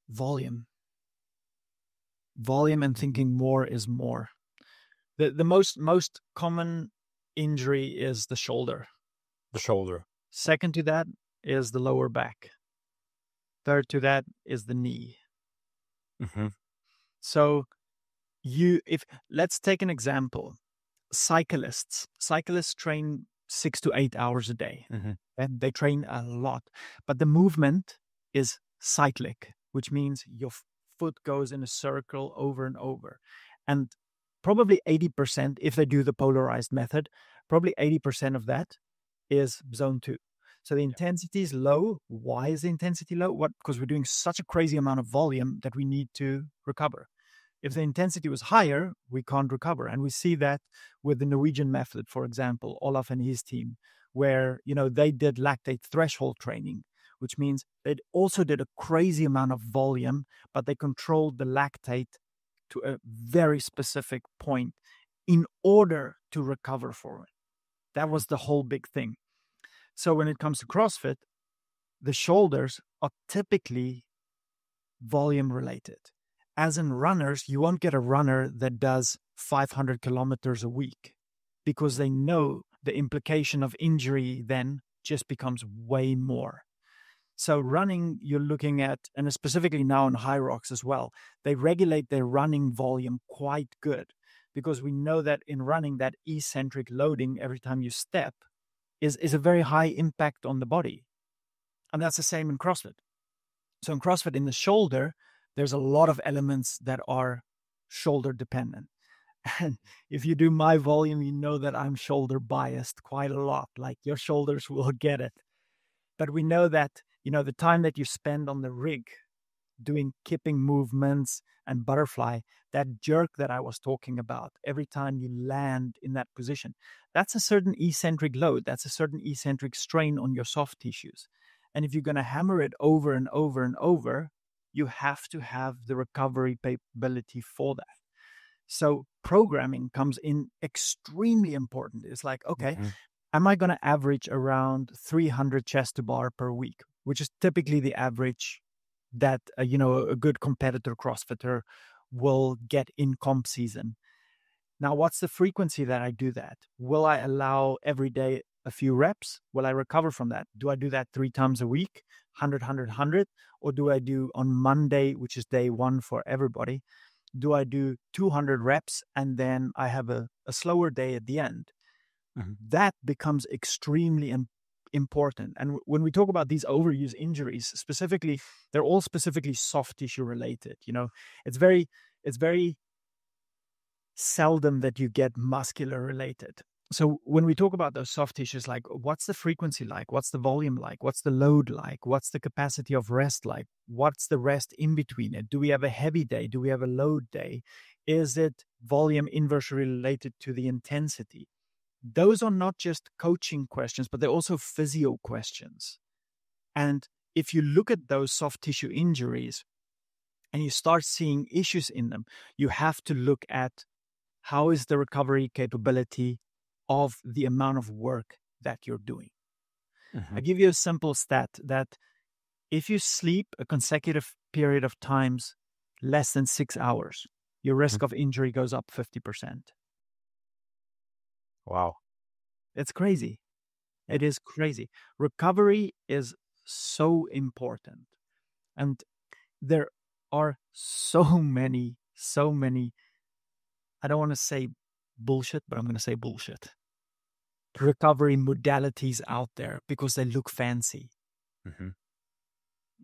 Volume and thinking more is more. The most common injury is the shoulder. The shoulder. Second to that is the lower back. Third to that is the knee. Mm-hmm. So let's take an example. Cyclists train 6 to 8 hours a day, Mm-hmm. and they train a lot, but the movement is cyclic, which means your foot goes in a circle over and over. And probably 80%, if they do the polarized method, probably 80% of that is zone 2. So the intensity is low. Why is the intensity low? Because we're doing such a crazy amount of volume that we need to recover. If the intensity was higher, we can't recover. And we see that with the Norwegian method, for example, Olaf and his team, where, they did lactate threshold training, which means they also did a crazy amount of volume, but they controlled the lactate to a very specific point in order to recover for it. That was the whole big thing. So when it comes to CrossFit, the shoulders are typically volume related. As in runners, you won't get a runner that does 500 kilometers a week because they know the implication of injury then just becomes way more. So running, you're looking at, and specifically now in high rocks as well, they regulate their running volume quite good because we know that in running, that eccentric loading every time you step is a very high impact on the body. And that's the same in CrossFit. So in CrossFit, in the shoulder, there's a lot of elements that are shoulder dependent. And if you do my volume, you know that I'm shoulder biased quite a lot. Like your shoulders will get it. But we know that, the time that you spend on the rig doing kipping movements and butterfly, that jerk that I was talking about, every time you land in that position, that's a certain eccentric load. That's a certain eccentric strain on your soft tissues. And if you're going to hammer it over and over and over, you have to have the recovery capability for that. So programming comes in extremely important. It's like, okay, am I going to average around 300 chest to bar per week, which is typically the average that, a good competitor CrossFitter will get in comp season. Now, what's the frequency that I do that? Will I allow every day a few reps? Will I recover from that? Do I do that 3 times a week, 100, 100, 100? Or do I do on Monday, which is day 1 for everybody, do I do 200 reps and then I have a slower day at the end? That becomes extremely important. And when we talk about these overuse injuries, specifically, they're all specifically soft tissue related. It's very seldom that you get muscular related. So when we talk about those soft tissues, like what's the frequency like? What's the volume like? What's the load like? What's the capacity of rest like? What's the rest in between it? Do we have a heavy day? Do we have a load day? Is it volume inversely related to the intensity? Those are not just coaching questions, but they're also physio questions. And if you look at those soft tissue injuries and you start seeing issues in them, you have to look at how is the recovery capability of the amount of work that you're doing. I give you a simple stat that if you sleep a consecutive period of times less than 6 hours, your risk of injury goes up 50%. Wow. It's crazy. It is crazy. Recovery is so important. And there are so many, I don't want to say bullshit, but I'm going to say bullshit, recovery modalities out there because they look fancy.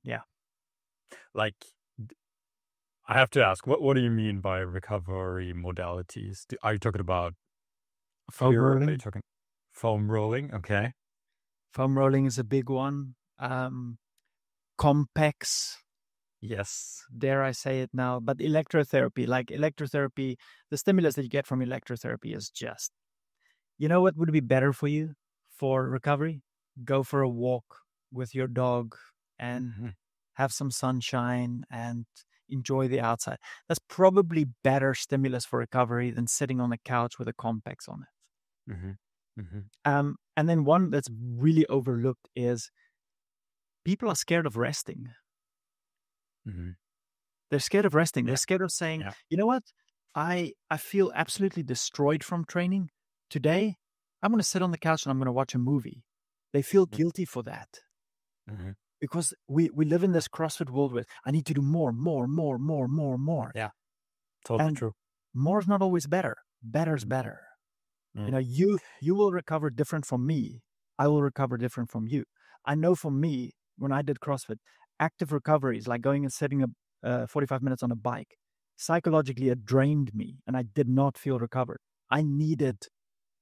Yeah. Like, I have to ask, what do you mean by recovery modalities? Are you talking about foam rolling? Foam rolling, okay. Foam rolling is a big one. Compex. Yes. Dare I say it now? But electrotherapy, the stimulus that you get from electrotherapy is just, you know what would be better for you for recovery? Go for a walk with your dog and have some sunshine and enjoy the outside. That's probably better stimulus for recovery than sitting on the couch with a Compex on it. And then one that's really overlooked is people are scared of resting. They're scared of resting. They're scared of saying, you know what? I feel absolutely destroyed from training. Today, I'm going to sit on the couch and I'm going to watch a movie. They feel guilty for that. Because we live in this CrossFit world with, I need to do more. Yeah, totally true. More is not always better. Better's better. You know, you will recover different from me. I will recover different from you. I know for me, when I did CrossFit, active recovery is like going and setting up 45 minutes on a bike. Psychologically, it drained me and I did not feel recovered. I needed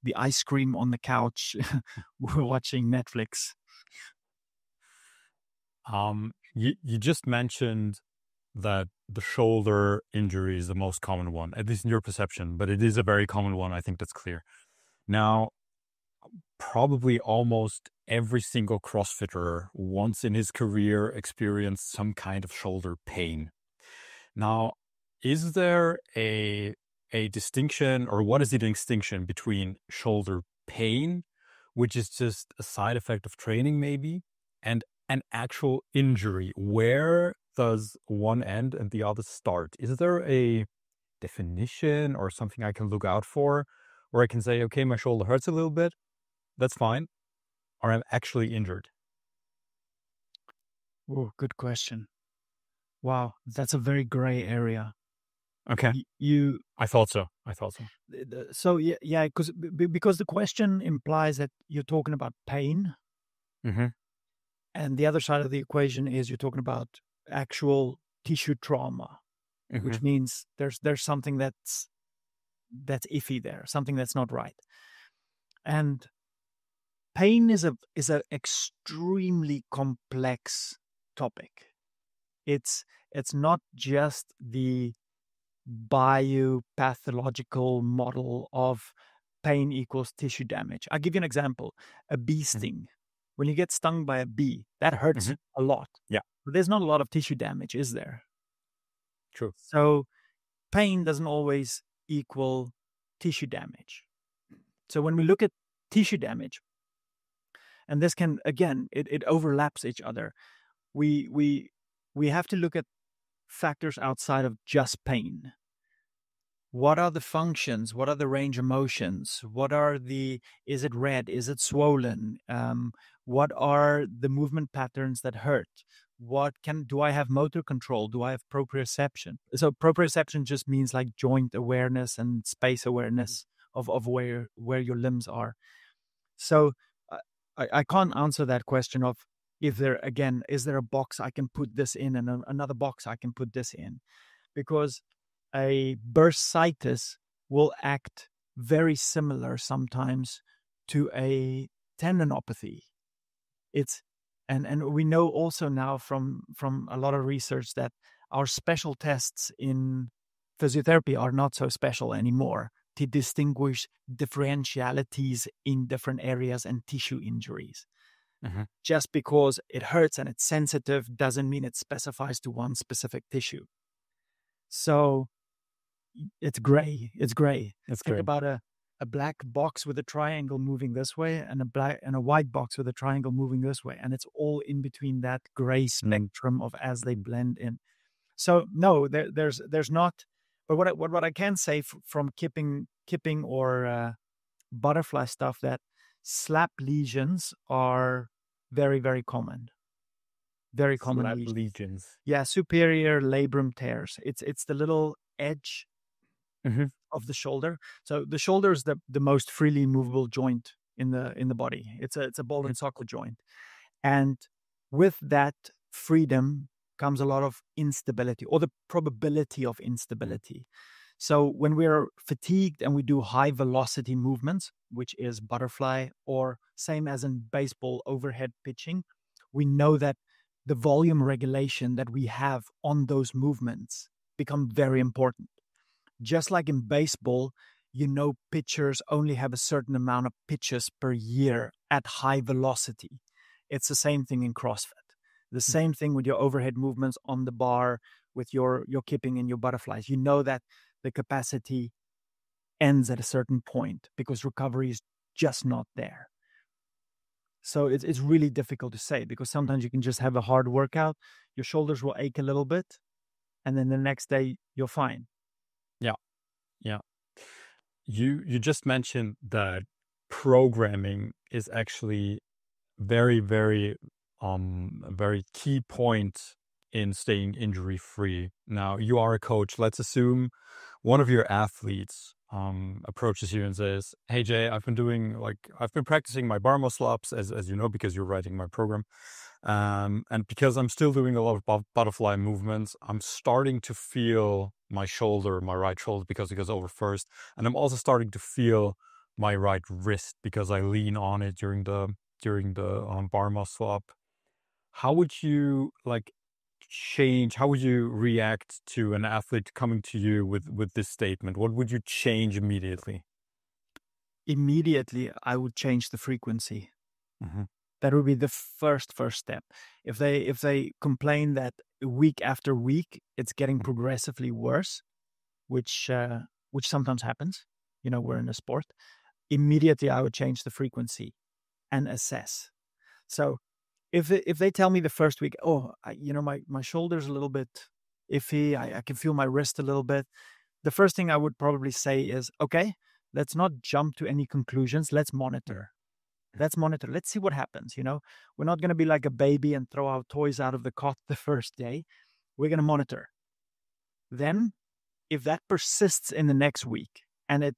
the ice cream on the couch watching Netflix. You just mentioned that the shoulder injury is the most common one, at least in your perception, but it is a very common one. I think that's clear. Now, probably almost every single CrossFitter once in his career experienced some kind of shoulder pain. Now, is there a distinction, or what is the distinction between shoulder pain, which is just a side effect of training maybe, and an actual injury? Where does one end and the other start? Is there a definition or something I can look out for where I can say, okay, my shoulder hurts a little bit, that's fine, or I'm actually injured? Oh, good question. Wow, that's a very gray area. Okay. I thought so. So yeah, because the question implies that you're talking about pain, and the other side of the equation is you're talking about actual tissue trauma, which means there's something that's iffy there, something that's not right. And pain is an extremely complex topic. It's not just the biopathological model of pain equals tissue damage. I'll give you an example. A bee sting. When you get stung by a bee, that hurts a lot. Yeah. But there's not a lot of tissue damage, is there? True. So pain doesn't always equal tissue damage. So when we look at tissue damage, and this can, again, it overlaps each other. We have to look at factors outside of just pain. What are the functions? What are the range of motions? Is it red? Is it swollen? What are the movement patterns that hurt? Do I have motor control? Do I have proprioception? So proprioception just means like joint awareness and space awareness of where your limbs are. So I can't answer that question of is there a box I can put this in and another box I can put this in, because a bursitis will act very similar sometimes to a tendinopathy. And we know also now from a lot of research that our special tests in physiotherapy are not so special anymore to distinguish differentialities in different areas and tissue injuries. Just because it hurts and it's sensitive doesn't mean it specifies to one specific tissue. So it's gray. Think about a black box with a triangle moving this way and a white box with a triangle moving this way. And it's all in between that gray spectrum of as they blend in. So no, there's not. But what I can say from kipping or butterfly stuff, that slap lesions are very, very common. Very common lesions. Yeah, superior labrum tears. It's the little edge of the shoulder. So the shoulder is the most freely movable joint in the body. It's a ball and socket joint, and with that freedom comes a lot of instability, or the probability of instability. So when we're fatigued and we do high velocity movements, which is butterfly or same as in baseball overhead pitching, we know that the volume regulation that we have on those movements become very important. Just like in baseball, pitchers only have a certain amount of pitches per year at high velocity. It's the same thing in CrossFit. The same thing with your overhead movements on the bar, with your kipping and your butterflies. You know that the capacity ends at a certain point because recovery is just not there. So it's really difficult to say, because sometimes you can just have a hard workout, your shoulders will ache a little bit, and then the next day you're fine. Yeah. You just mentioned that programming is actually very, very a very key point in staying injury free. Now, you are a coach. Let's assume one of your athletes approaches you and says, "Hey Jay, I've been practicing my bar muscle ups, as you know, because you're writing my program. And because I'm still doing a lot of butterfly movements, I'm starting to feel my right shoulder, because it goes over first. And I'm also starting to feel my right wrist because I lean on it during the bar muscle up." How would you how would you react to an athlete coming to you with this statement? What would you change immediately? Immediately, I would change the frequency. Mm-hmm. That would be the first step. If they complain that week after week it's getting progressively worse, which sometimes happens, we're in a sport, immediately I would change the frequency and assess. So if they tell me the first week, my shoulder's a little bit iffy, I can feel my wrist a little bit, the first thing I would probably say is, okay, let's not jump to any conclusions. Let's monitor. Let's see what happens. We're not going to be like a baby and throw our toys out of the cot the first day. We're going to monitor. Then, if that persists in the next week and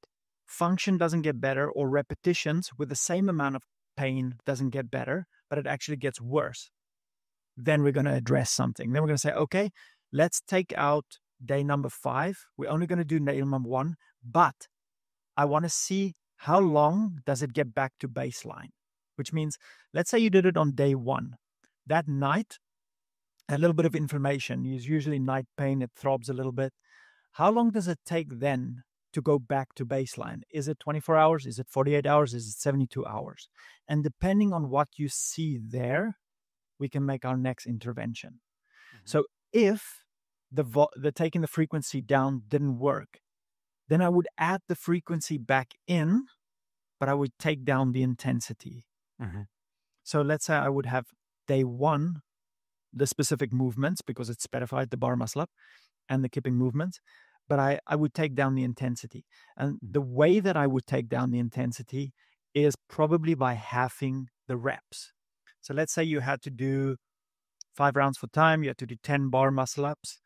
function doesn't get better, or repetitions with the same amount of pain doesn't get better, but it actually gets worse, then we're going to address something. Then we're going to say, okay, let's take out day number 5. We're only going to do day number 1, but I want to see how long does it get back to baseline, which means, let's say you did it on day 1. That night, a little bit of inflammation is usually night pain. It throbs a little bit. How long does it take then to go back to baseline? Is it 24 hours? Is it 48 hours? Is it 72 hours? And depending on what you see there, we can make our next intervention. Mm-hmm. So if the taking the frequency down didn't work, then I would add the frequency back in, but I would take down the intensity. Mm-hmm. So let's say I would have day 1, the specific movements, because it's specified, the bar muscle up and the kipping movements, but I would take down the intensity. And the way that I would take down the intensity is probably by halving the reps. So let's say you had to do 5 rounds for time, you had to do 10 bar muscle ups.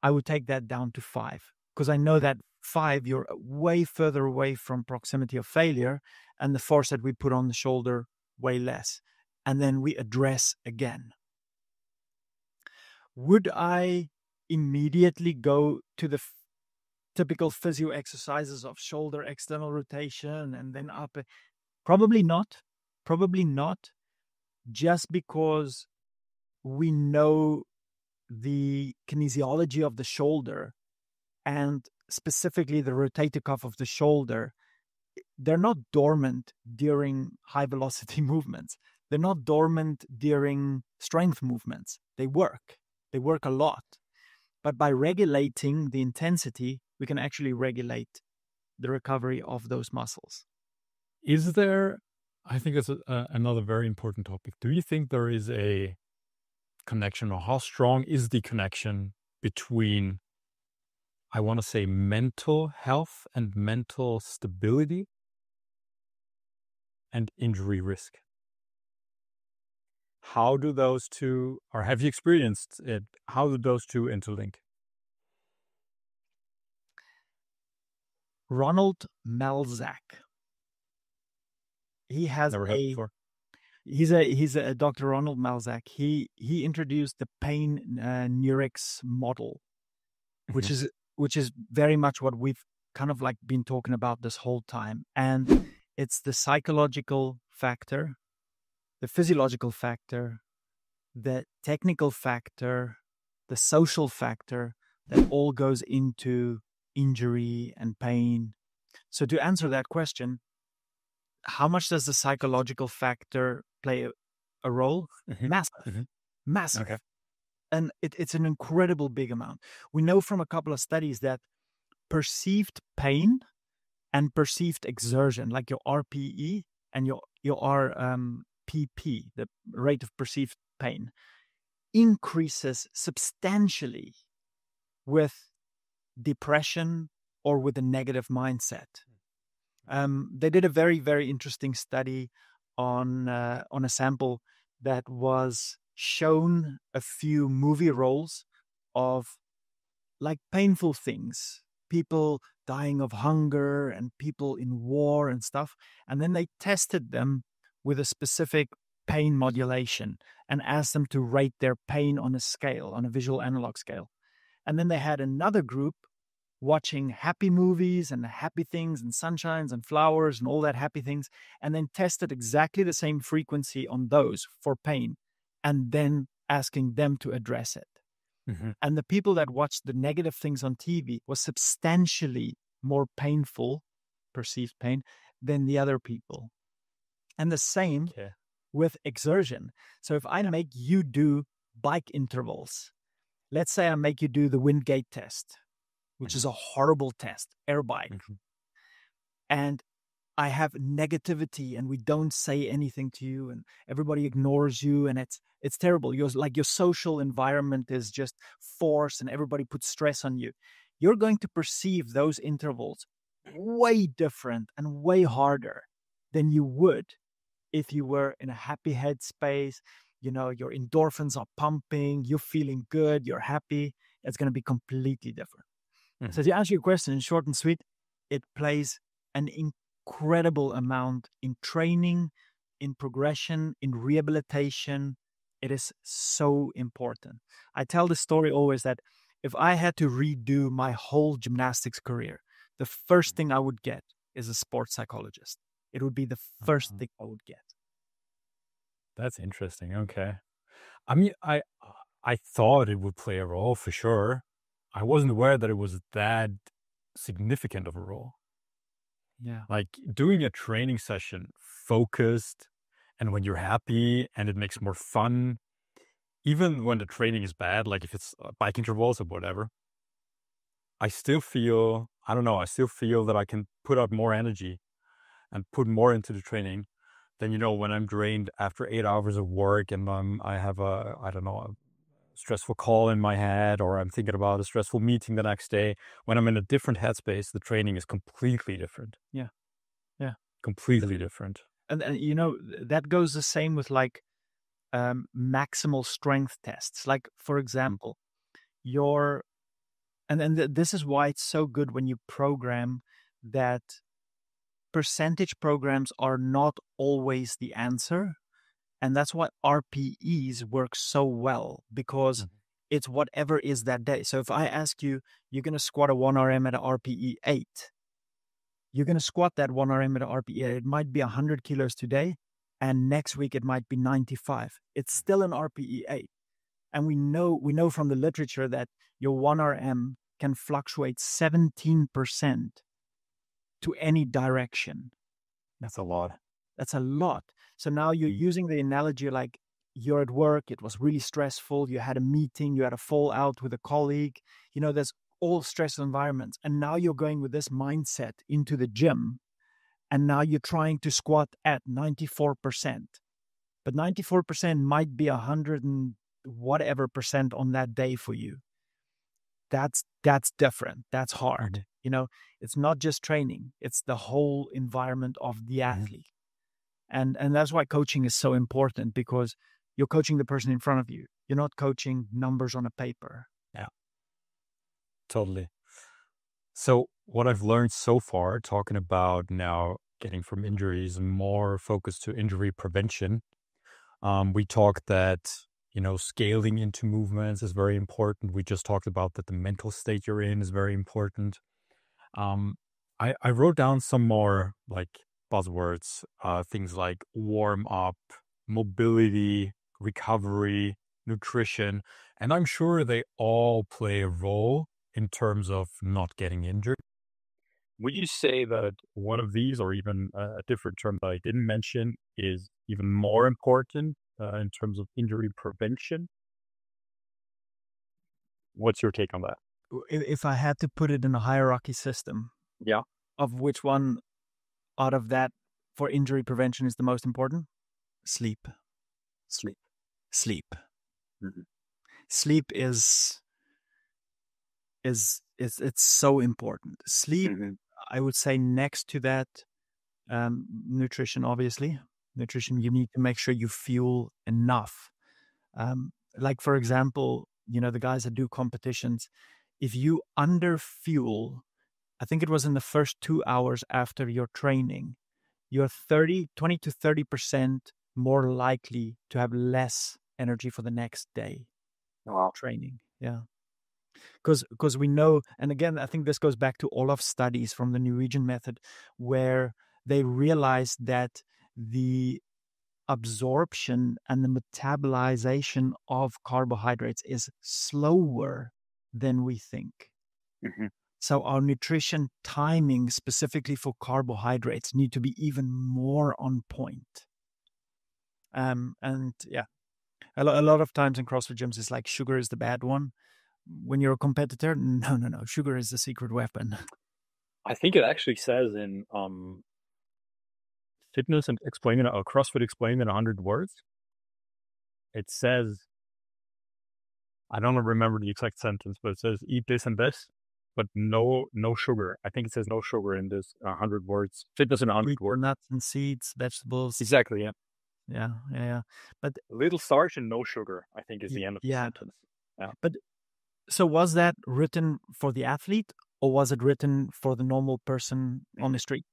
I would take that down to 5, because I know that 5, you're way further away from proximity of failure, and the force that we put on the shoulder way less. And then we address again. Would I immediately go to the typical physio exercises of shoulder external rotation and then up? Probably not. Just because we know the kinesiology of the shoulder, and specifically the rotator cuff of the shoulder, they're not dormant during high velocity movements. They're not dormant during strength movements. They work a lot. But by regulating the intensity, we can actually regulate the recovery of those muscles. Is there, I think it's another very important topic. Do you think there is a connection, or how strong is the connection between, I want to say, mental health and mental stability and injury risk? How do those two, or have you experienced it? How do those two interlink? Ronald Melzack. He has Never heard before. He's a Dr. Ronald Melzack. He introduced the pain neurics model, which is which is very much what we've kind of like been talking about this whole time. And it's the psychological factor, the physiological factor, the technical factor, the social factor that all goes into injury and pain. So to answer that question, how much does the psychological factor play a role? Massive. Massive. Okay. And it's an incredible big amount. We know from a couple of studies that perceived pain and perceived exertion, like your RPE and your RPP, the rate of perceived pain, increases substantially with depression or with a negative mindset. They did a very, very interesting study on a sample that was shown a few movie roles of like painful things, people dying of hunger and people in war and stuff. And then they tested them with a specific pain modulation and asked them to rate their pain on a scale, on a visual analog scale. And then they had another group watching happy movies and happy things and sunshines and flowers and all that happy things, and then tested exactly the same frequency on those for pain, and then asking them to address it. And the people that watched the negative things on TV was substantially more painful, perceived pain, than the other people. And the same with exertion. So if I make you do bike intervals, let's say I make you do the wind gate test, which is a horrible test, air bike. And I have negativity and we don't say anything to you and everybody ignores you and it's terrible. Your social environment is just forced and everybody puts stress on you. You're going to perceive those intervals way different and way harder than you would if you were in a happy headspace. You know, your endorphins are pumping, you're feeling good, you're happy. It's going to be completely different. So to answer your question in short and sweet, it plays an incredible amount in training, in progression, in rehabilitation. It is so important. I tell the story always that if I had to redo my whole gymnastics career, the first thing I would get is a sports psychologist. It would be the first thing I would get. That's interesting. Okay. I mean, I thought it would play a role for sure. I wasn't aware that it was that significant of a role. Yeah. Like doing a training session focused and when you're happy and it makes more fun, even when the training is bad, like if it's bike intervals or whatever, I still feel that I can put out more energy and put more into the training than, when I'm drained after 8 hours of work and I have a stressful call in my head, or I'm thinking about a stressful meeting the next day. When I'm in a different headspace, the training is completely different. Yeah. Completely different. And that goes the same with like maximal strength tests. Like, for example, this is why it's so good when you program that percentage programs are not always the answer. And that's why RPEs work so well, because it's whatever is that day. So if I ask you, you're going to squat a 1RM at a RPE 8, you're going to squat that 1RM at a RPE 8. It might be 100 kilos today, and next week it might be 95. It's still an RPE 8. And we know from the literature that your 1RM can fluctuate 17% to any direction. That's a lot. That's a lot. So now you're using the analogy like you're at work, it was really stressful, you had a meeting, you had a fallout with a colleague, there's all stressful environments. And now you're going with this mindset into the gym, and now you're trying to squat at 94%. But 94% might be 100 and whatever percent on that day for you. That's different. That's hard. It's not just training, it's the whole environment of the athlete. And that's why coaching is so important, because you're coaching the person in front of you. You're not coaching numbers on a paper. Yeah, totally. So what I've learned so far, talking about now getting from injuries, more focus to injury prevention. We talked that, scaling into movements is very important. We just talked about that the mental state you're in is very important. I wrote down some more like buzzwords, things like warm up, mobility, recovery, nutrition, and I'm sure they all play a role in terms of not getting injured. Would you say that one of these, or even a different term that I didn't mention, is even more important in terms of injury prevention? What's your take on that? If I had to put it in a hierarchy system, Yeah. of which one out of that for injury prevention is the most important? Sleep. Mm-hmm. Sleep is it's so important. Sleep, Mm-hmm. I would say, next to that, nutrition. Obviously, nutrition. You need to make sure you fuel enough. Like for example, the guys that do competitions, if you underfuel, I think it was in the first 2 hours after your training, you're 20 to 30% more likely to have less energy for the next day. Wow. Training. Yeah. Because we know, and again, I think this goes back to Olaf's studies from the Norwegian method, where they realized that the absorption and the metabolization of carbohydrates is slower than we think. Mm-hmm. So our nutrition timing specifically for carbohydrates need to be even more on point. And yeah, a lot of times in CrossFit gyms, it's like sugar is the bad one. When you're a competitor, no, sugar is the secret weapon. I think it actually says in Fitness and Explained or CrossFit Explained in 100 words. It says, I don't remember the exact sentence, but it says eat this and this, but no sugar. I think it says no sugar in this 100 words. Fitness in 100 words. Nuts and seeds, vegetables. Exactly, yeah. Yeah. But little starch and no sugar, I think, is the end of the sentence. Yeah. But so was that written for the athlete, or was it written for the normal person on the street?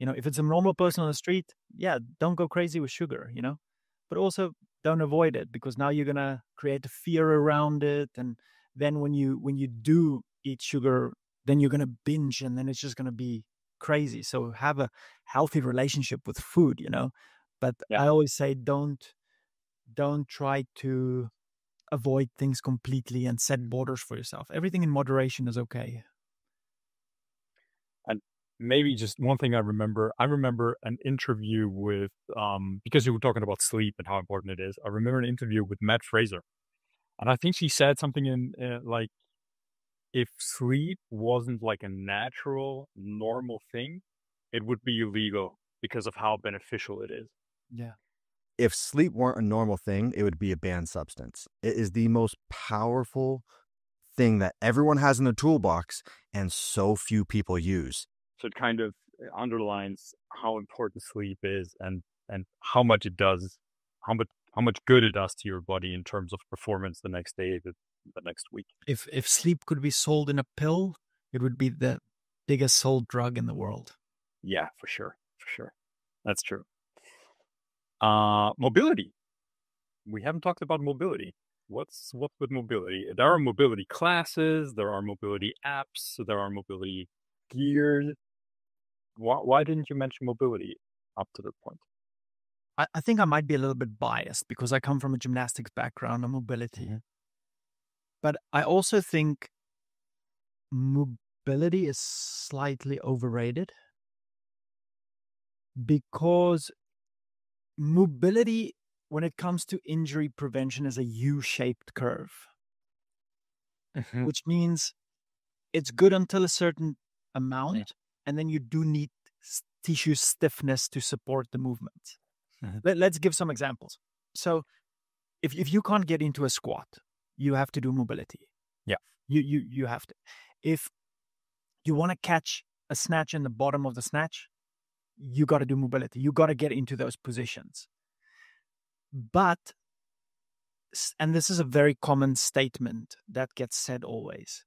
If it's a normal person on the street, yeah, don't go crazy with sugar, but also don't avoid it, because now you're going to create a fear around it. And then when you do eat sugar, then you're going to binge, and then it's just going to be crazy. So have a healthy relationship with food, but I always say don't try to avoid things completely and set borders for yourself. Everything in moderation is okay. And maybe just one thing I remember an interview with, because you were talking about sleep and how important it is. I remember an interview with Matt Fraser. And I think she said something in like, if sleep wasn't like a natural, normal thing, it would be illegal because of how beneficial it is. Yeah. If sleep weren't a normal thing, it would be a banned substance. It is the most powerful thing that everyone has in the toolbox and so few people use. So it kind of underlines how important sleep is and how much it does, how much good it does to your body in terms of performance the next day, the next week. If sleep could be sold in a pill, it would be the biggest sold drug in the world. Yeah, for sure. That's true. Mobility. We haven't talked about mobility. What's with mobility? There are mobility classes, there are mobility apps, there are mobility gears. Why didn't you mention mobility up to the point? I think I might be a little bit biased because I come from a gymnastics background on mobility. Mm-hmm. But I also think mobility is slightly overrated, because mobility, when it comes to injury prevention, is a U-shaped curve, which means it's good until a certain amount, and then you do need tissue stiffness to support the movement. Let's give some examples. So if you can't get into a squat, you have to do mobility. Yeah. You have to. If you want to catch a snatch in the bottom of the snatch, you got to do mobility. You got to get into those positions. But, and this is a very common statement that gets said always,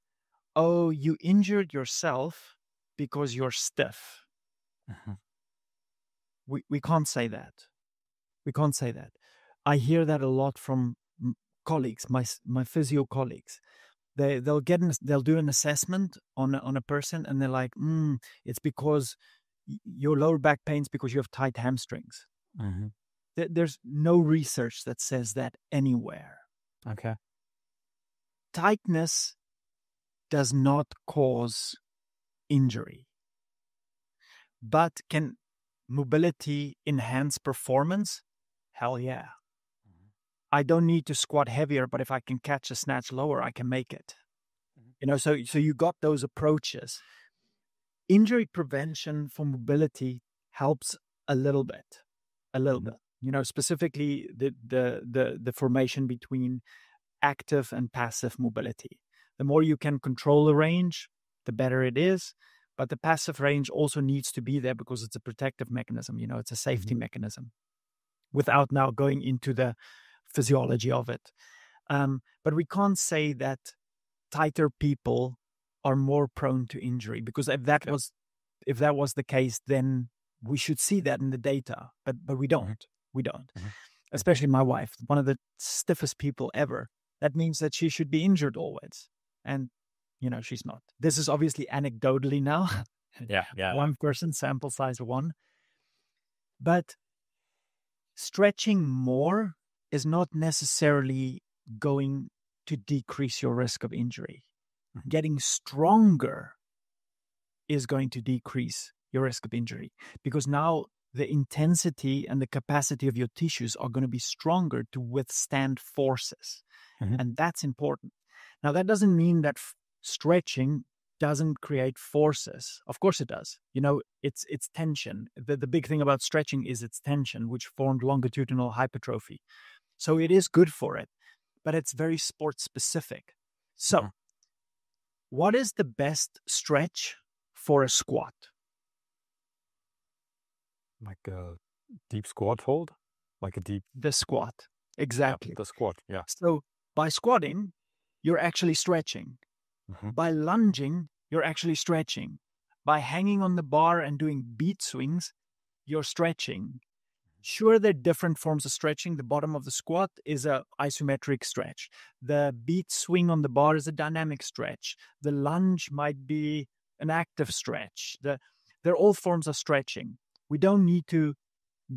oh, you injured yourself because you're stiff. We can't say that. We can't say that. I hear that a lot from colleagues, my physio colleagues, they'll do an assessment on a person, and they're like, it's because your lower back pain's because you have tight hamstrings. Mm-hmm. There's no research that says that anywhere. Okay. Tightness does not cause injury, but can mobility enhance performance? Hell yeah. I don't need to squat heavier, but if I can catch a snatch lower, I can make it. So you got those approaches. Injury prevention for mobility helps a little bit. Specifically the formation between active and passive mobility. The more you can control the range, the better it is. But the passive range also needs to be there because it's a protective mechanism. It's a safety mechanism, without now going into the physiology of it. But we can't say that tighter people are more prone to injury, because if that was the case, then we should see that in the data. But we don't. We don't. Especially my wife, one of the stiffest people ever. That means that she should be injured always. And, she's not. This is obviously anecdotally now. Yeah. One person, sample size 1. But stretching more is not necessarily going to decrease your risk of injury. Getting stronger is going to decrease your risk of injury, because now the intensity and the capacity of your tissues are going to be stronger to withstand forces. And that's important. Now, that doesn't mean that stretching doesn't create forces. Of course it does. It's tension. The big thing about stretching is its tension, which formed longitudinal hypertrophy. So it is good for it, but it's very sport specific. So what is the best stretch for a squat? Like a deep squat hold? The squat. Exactly. The squat, yeah. So by squatting, you're actually stretching. By lunging, you're actually stretching. By hanging on the bar and doing beat swings, you're stretching. Sure, there are different forms of stretching. The bottom of the squat is an isometric stretch. The beat swing on the bar is a dynamic stretch. The lunge might be an active stretch. They're all forms of stretching. We don't need to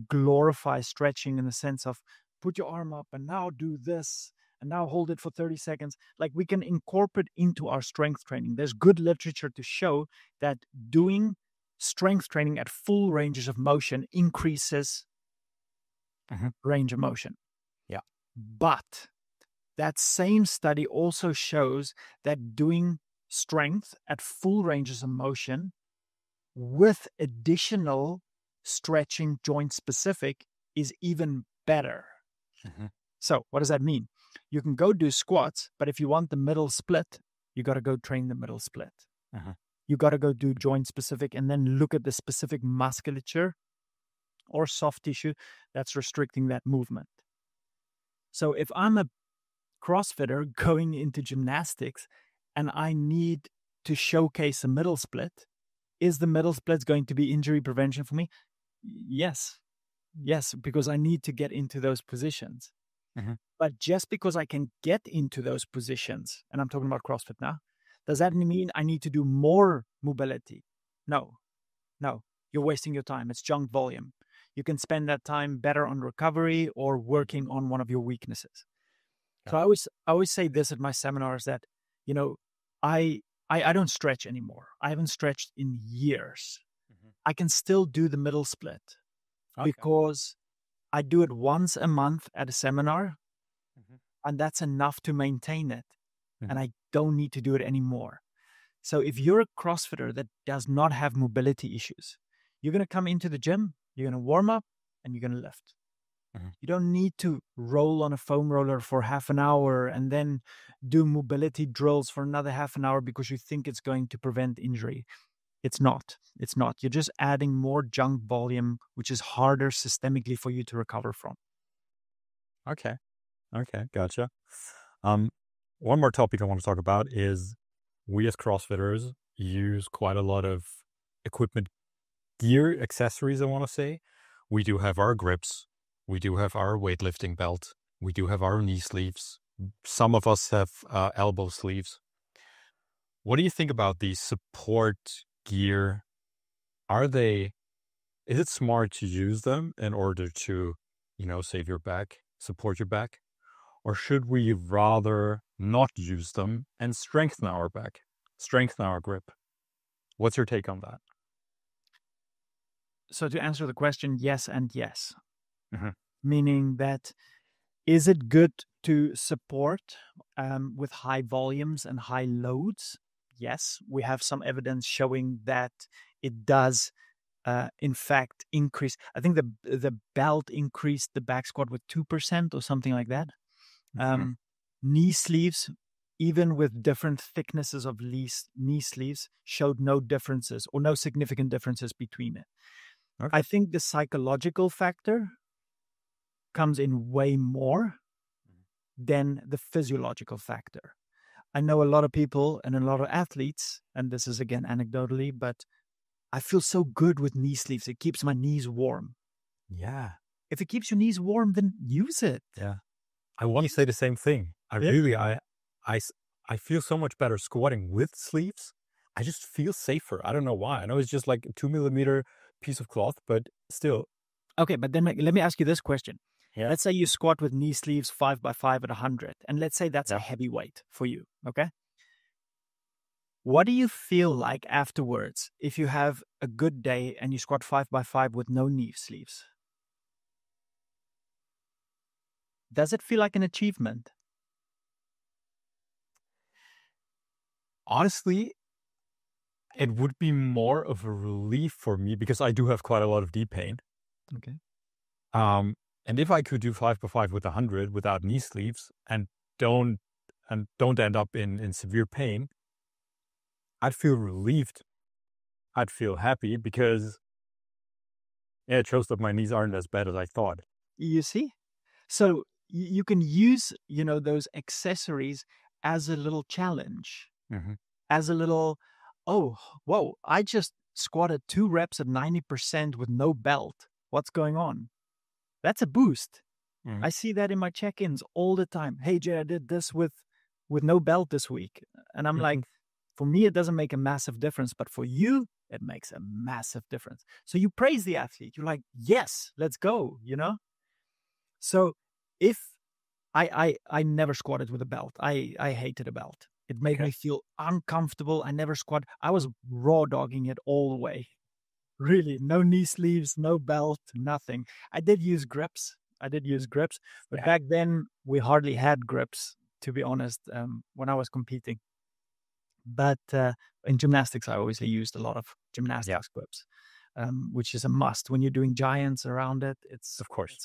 glorify stretching in the sense of put your arm up and now do this and now hold it for 30 seconds. Like, we can incorporate into our strength training. There's good literature to show that doing strength training at full ranges of motion increases range of motion. Yeah. But that same study also shows that doing strength at full ranges of motion with additional stretching joint specific is even better. So what does that mean? You can go do squats, but if you want the middle split, you got to go train the middle split. You got to go do joint specific and then look at the specific musculature or soft tissue that's restricting that movement. So if I'm a CrossFitter going into gymnastics and I need to showcase a middle split, is the middle split going to be injury prevention for me? Yes, because I need to get into those positions. But just because I can get into those positions, and I'm talking about CrossFit now, does that mean I need to do more mobility? No, you're wasting your time. It's junk volume. You can spend that time better on recovery or working on one of your weaknesses. So I always say this at my seminars that, I don't stretch anymore. I haven't stretched in years. I can still do the middle split because I do it once a month at a seminar, and that's enough to maintain it. And I don't need to do it anymore. So if you're a CrossFitter that does not have mobility issues, you're going to come into the gym, you're going to warm up, and you're going to lift. You don't need to roll on a foam roller for half an hour and then do mobility drills for another half an hour because you think it's going to prevent injury. It's not. You're just adding more junk volume, which is harder systemically for you to recover from. Okay, gotcha. One more topic I want to talk about is we as CrossFitters use quite a lot of equipment, gear, accessories, I want to say. We do have our grips. We do have our weightlifting belt. We do have our knee sleeves. Some of us have elbow sleeves. What do you think about the support gear? Is it smart to use them in order to, save your back, support your back? Or should we rather not use them and strengthen our back, strengthen our grip? What's your take on that? So to answer the question, yes and yes. Mm-hmm. Meaning that, is it good to support with high volumes and high loads? Yes, we have some evidence showing that it does, in fact, increase. I think the belt increased the back squat with 2% or something like that. Mm-hmm. Knee sleeves, even with different thicknesses of knee sleeves, showed no differences or no significant differences between it. Okay. I think the psychological factor comes in way more than the physiological factor. I know a lot of people and a lot of athletes, and this is again anecdotally, but I feel so good with knee sleeves. It keeps my knees warm. Yeah. If it keeps your knees warm, then use it. Yeah. I want to say the same thing. I feel so much better squatting with sleeves. I just feel safer. I don't know why. I know it's just like a 2 millimeter piece of cloth, but still. Okay, but then let me ask you this question. Yeah. Let's say you squat with knee sleeves 5x5 at 100, and let's say that's a heavy weight for you, okay? What do you feel like afterwards if you have a good day and you squat 5x5 with no knee sleeves? Does it feel like an achievement? Honestly, it would be more of a relief for me because I do have quite a lot of knee pain. Okay. And if I could do 5x5 with 100 without knee sleeves and don't end up in severe pain, I'd feel relieved. I'd feel happy because it shows that my knees aren't as bad as I thought. You see? So you can use, those accessories as a little challenge, as a little, oh, whoa, I just squatted 2 reps at 90% with no belt. What's going on? That's a boost. I see that in my check-ins all the time. Hey, Jay, I did this with no belt this week. And I'm like, for me, it doesn't make a massive difference, but for you, it makes a massive difference. So you praise the athlete. You're like, yes, let's go, So if I never squatted with a belt. I hated a belt. It made me feel uncomfortable. I never squat. I was raw dogging it all the way. Really, no knee sleeves, no belt, nothing. I did use grips, but back then we hardly had grips, to be honest, when I was competing. But in gymnastics, I always used a lot of gymnastics grips, which is a must. When you're doing giants around it, it's, of course,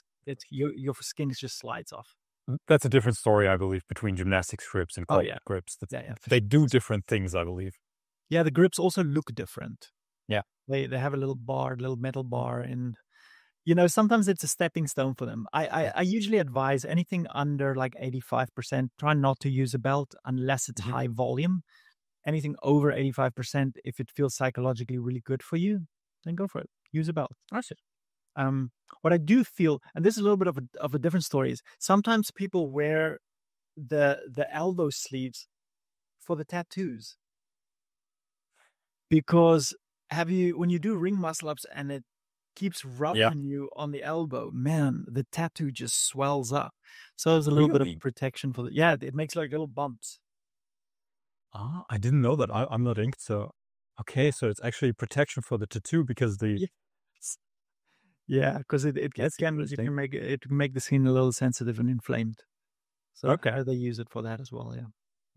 your skin just slides off. That's a different story, I believe, between gymnastics grips and CrossFit grips. They do different things, I believe. Yeah, the grips also look different. Yeah. They have a little metal bar, and sometimes it's a stepping stone for them. I usually advise anything under like 85%, try not to use a belt unless it's high volume. Anything over 85%, if it feels psychologically really good for you, then go for it. Use a belt. That's it. What I do feel, and this is a little bit of a different story, is sometimes people wear the elbow sleeves for the tattoos. Because when you do ring muscle ups and it keeps rubbing you on the elbow, man, the tattoo just swells up. So there's a little bit of protection for it makes like little bumps. I didn't know that. I'm not inked, so okay, so it's actually protection for the tattoo because because it can make the skin a little sensitive and inflamed. So they use it for that as well. Yeah.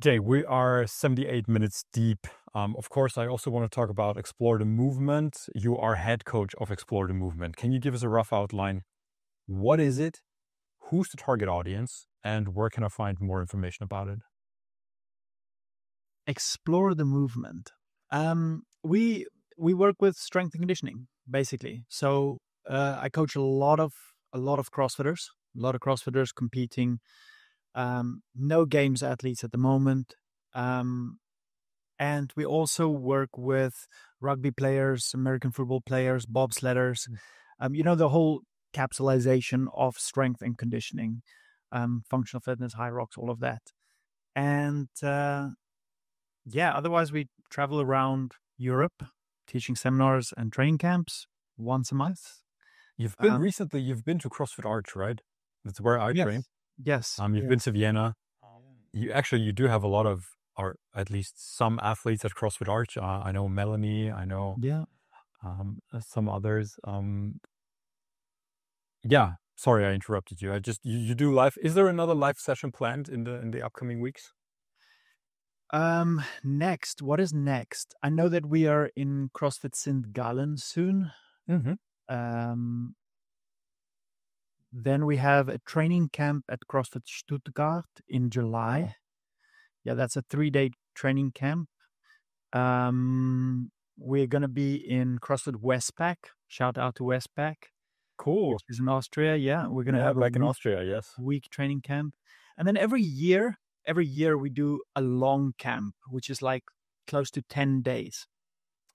Jay, we are 78 minutes deep. Of course, I also want to talk about Explore the Movement. You are head coach of Explore the Movement. Can you give us a rough outline? What is it? Who's the target audience? And where can I find more information about it? Explore the Movement. We work with strength and conditioning, basically. So I coach a lot of CrossFitters, competing. No games athletes at the moment. And we also work with rugby players, American football players, bobsledders, the whole capsulization of strength and conditioning. functional fitness, high rocks, all of that. And otherwise we travel around Europe teaching seminars and training camps once a month. You've been you've been to CrossFit Arch, right? That's where I train. Yes. You've been to Vienna. You do have a lot of, or at least some athletes at CrossFit Arch. I know Melanie. I know some others. Sorry, I interrupted you. You do live. Is there another live session planned in the upcoming weeks? Next, what is next? I know that we are in CrossFit St. Gallen soon. Then we have a training camp at CrossFit Stuttgart in July. Yeah, that's a 3-day training camp. We're going to be in CrossFit Westpac. Shout out to Westpac. Cool. Which is in Austria. Yeah, we're going to have back in Austria. Yes. Week training camp. And then every year we do a long camp, which is like close to 10 days.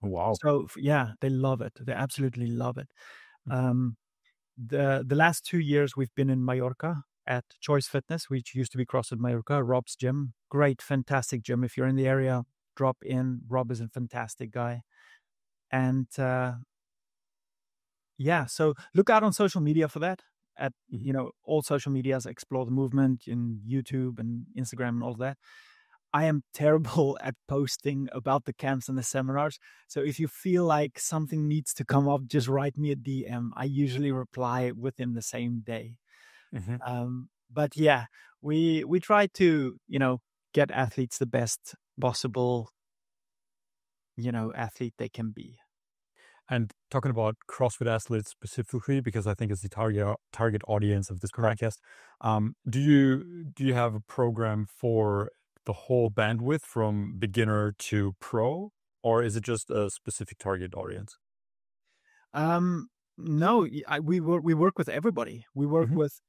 Wow. So yeah, they love it. They absolutely love it. The last 2 years we've been in Mallorca at Choice Fitness, which used to be CrossFit Mallorca, Rob's gym. Great, fantastic gym. If you're in the area, drop in. Rob is a fantastic guy. And so look out on social media for that. At all social medias, Explore the Movement in YouTube and Instagram and all that. I am terrible at posting about the camps and the seminars. So if you feel like something needs to come up, just write me a DM. I usually reply within the same day. But yeah, we try to, get athletes the best possible, athlete they can be. And talking about CrossFit athletes specifically, because I think it's the target audience of this podcast. Do you have a program for the whole bandwidth from beginner to pro, or is it just a specific target audience? No, we work with everybody. We work with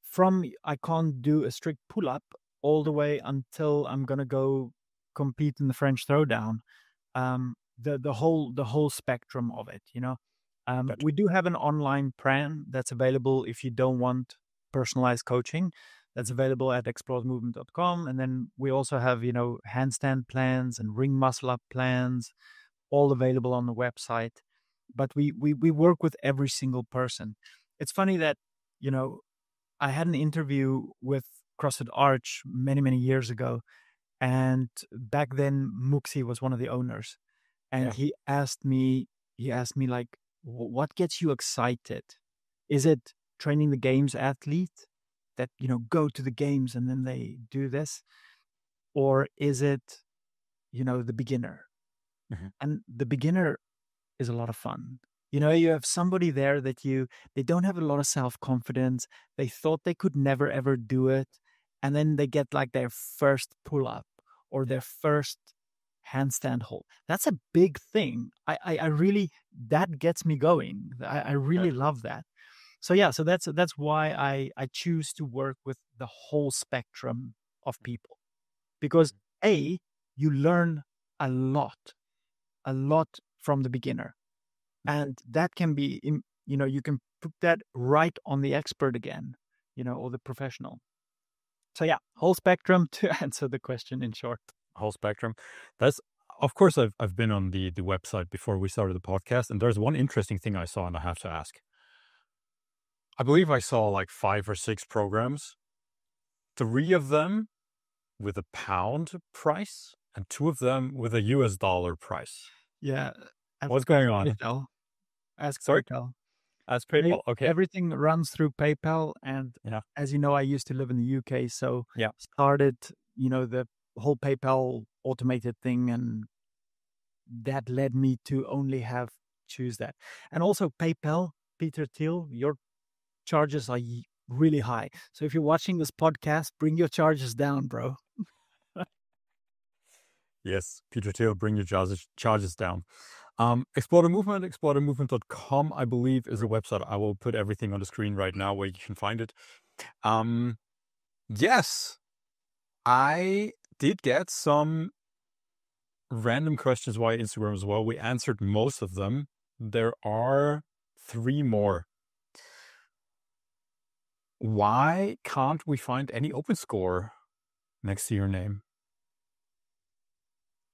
from I can't do a strict pull up all the way until I'm gonna go compete in the French throwdown. The whole spectrum of it, Gotcha. We do have an online plan that's available if you don't want personalized coaching. That's available at explorethemovement.com. And then we also have, handstand plans and ring muscle up plans, all available on the website. But we work with every single person. It's funny that, I had an interview with CrossFit Arch many, many years ago. And back then, Muxi was one of the owners. And he asked me like, what gets you excited? Is it training the games athlete that, go to the games and then they do this? Or is it, the beginner? And the beginner is a lot of fun. You have somebody there that they don't have a lot of self-confidence. They thought they could never, ever do it. And then they get like their first pull-up or their first handstand hold. That's a big thing. I really, that gets me going. I really love that. So that's why I choose to work with the whole spectrum of people, because you learn a lot from the beginner, and that can be, you can put that right on the expert again, or the professional. So whole spectrum, to answer the question in short. Whole spectrum. That's, of course, I've been on the website before we started the podcast, and there's one interesting thing I saw, and I have to ask. I believe I saw like 5 or 6 programs, 3 of them with a pound price and 2 of them with a US dollar price. Yeah. What's going on? PayPal. Ask PayPal. Ask PayPal. Okay. Everything runs through PayPal. And as you know, I used to live in the UK. So started, the whole PayPal automated thing. And that led me to only choose that. And also PayPal, Peter Thiel, your charges are really high. So if you're watching this podcast, bring your charges down, bro. Yes, Peter Thiel, bring your charges down. Explore the Movement, explorethemovement.com, I believe, is a website. I will put everything on the screen right now where you can find it. Yes, I did get some random questions via Instagram as well. We answered most of them. There are 3 more. Why can't we find any open score next to your name?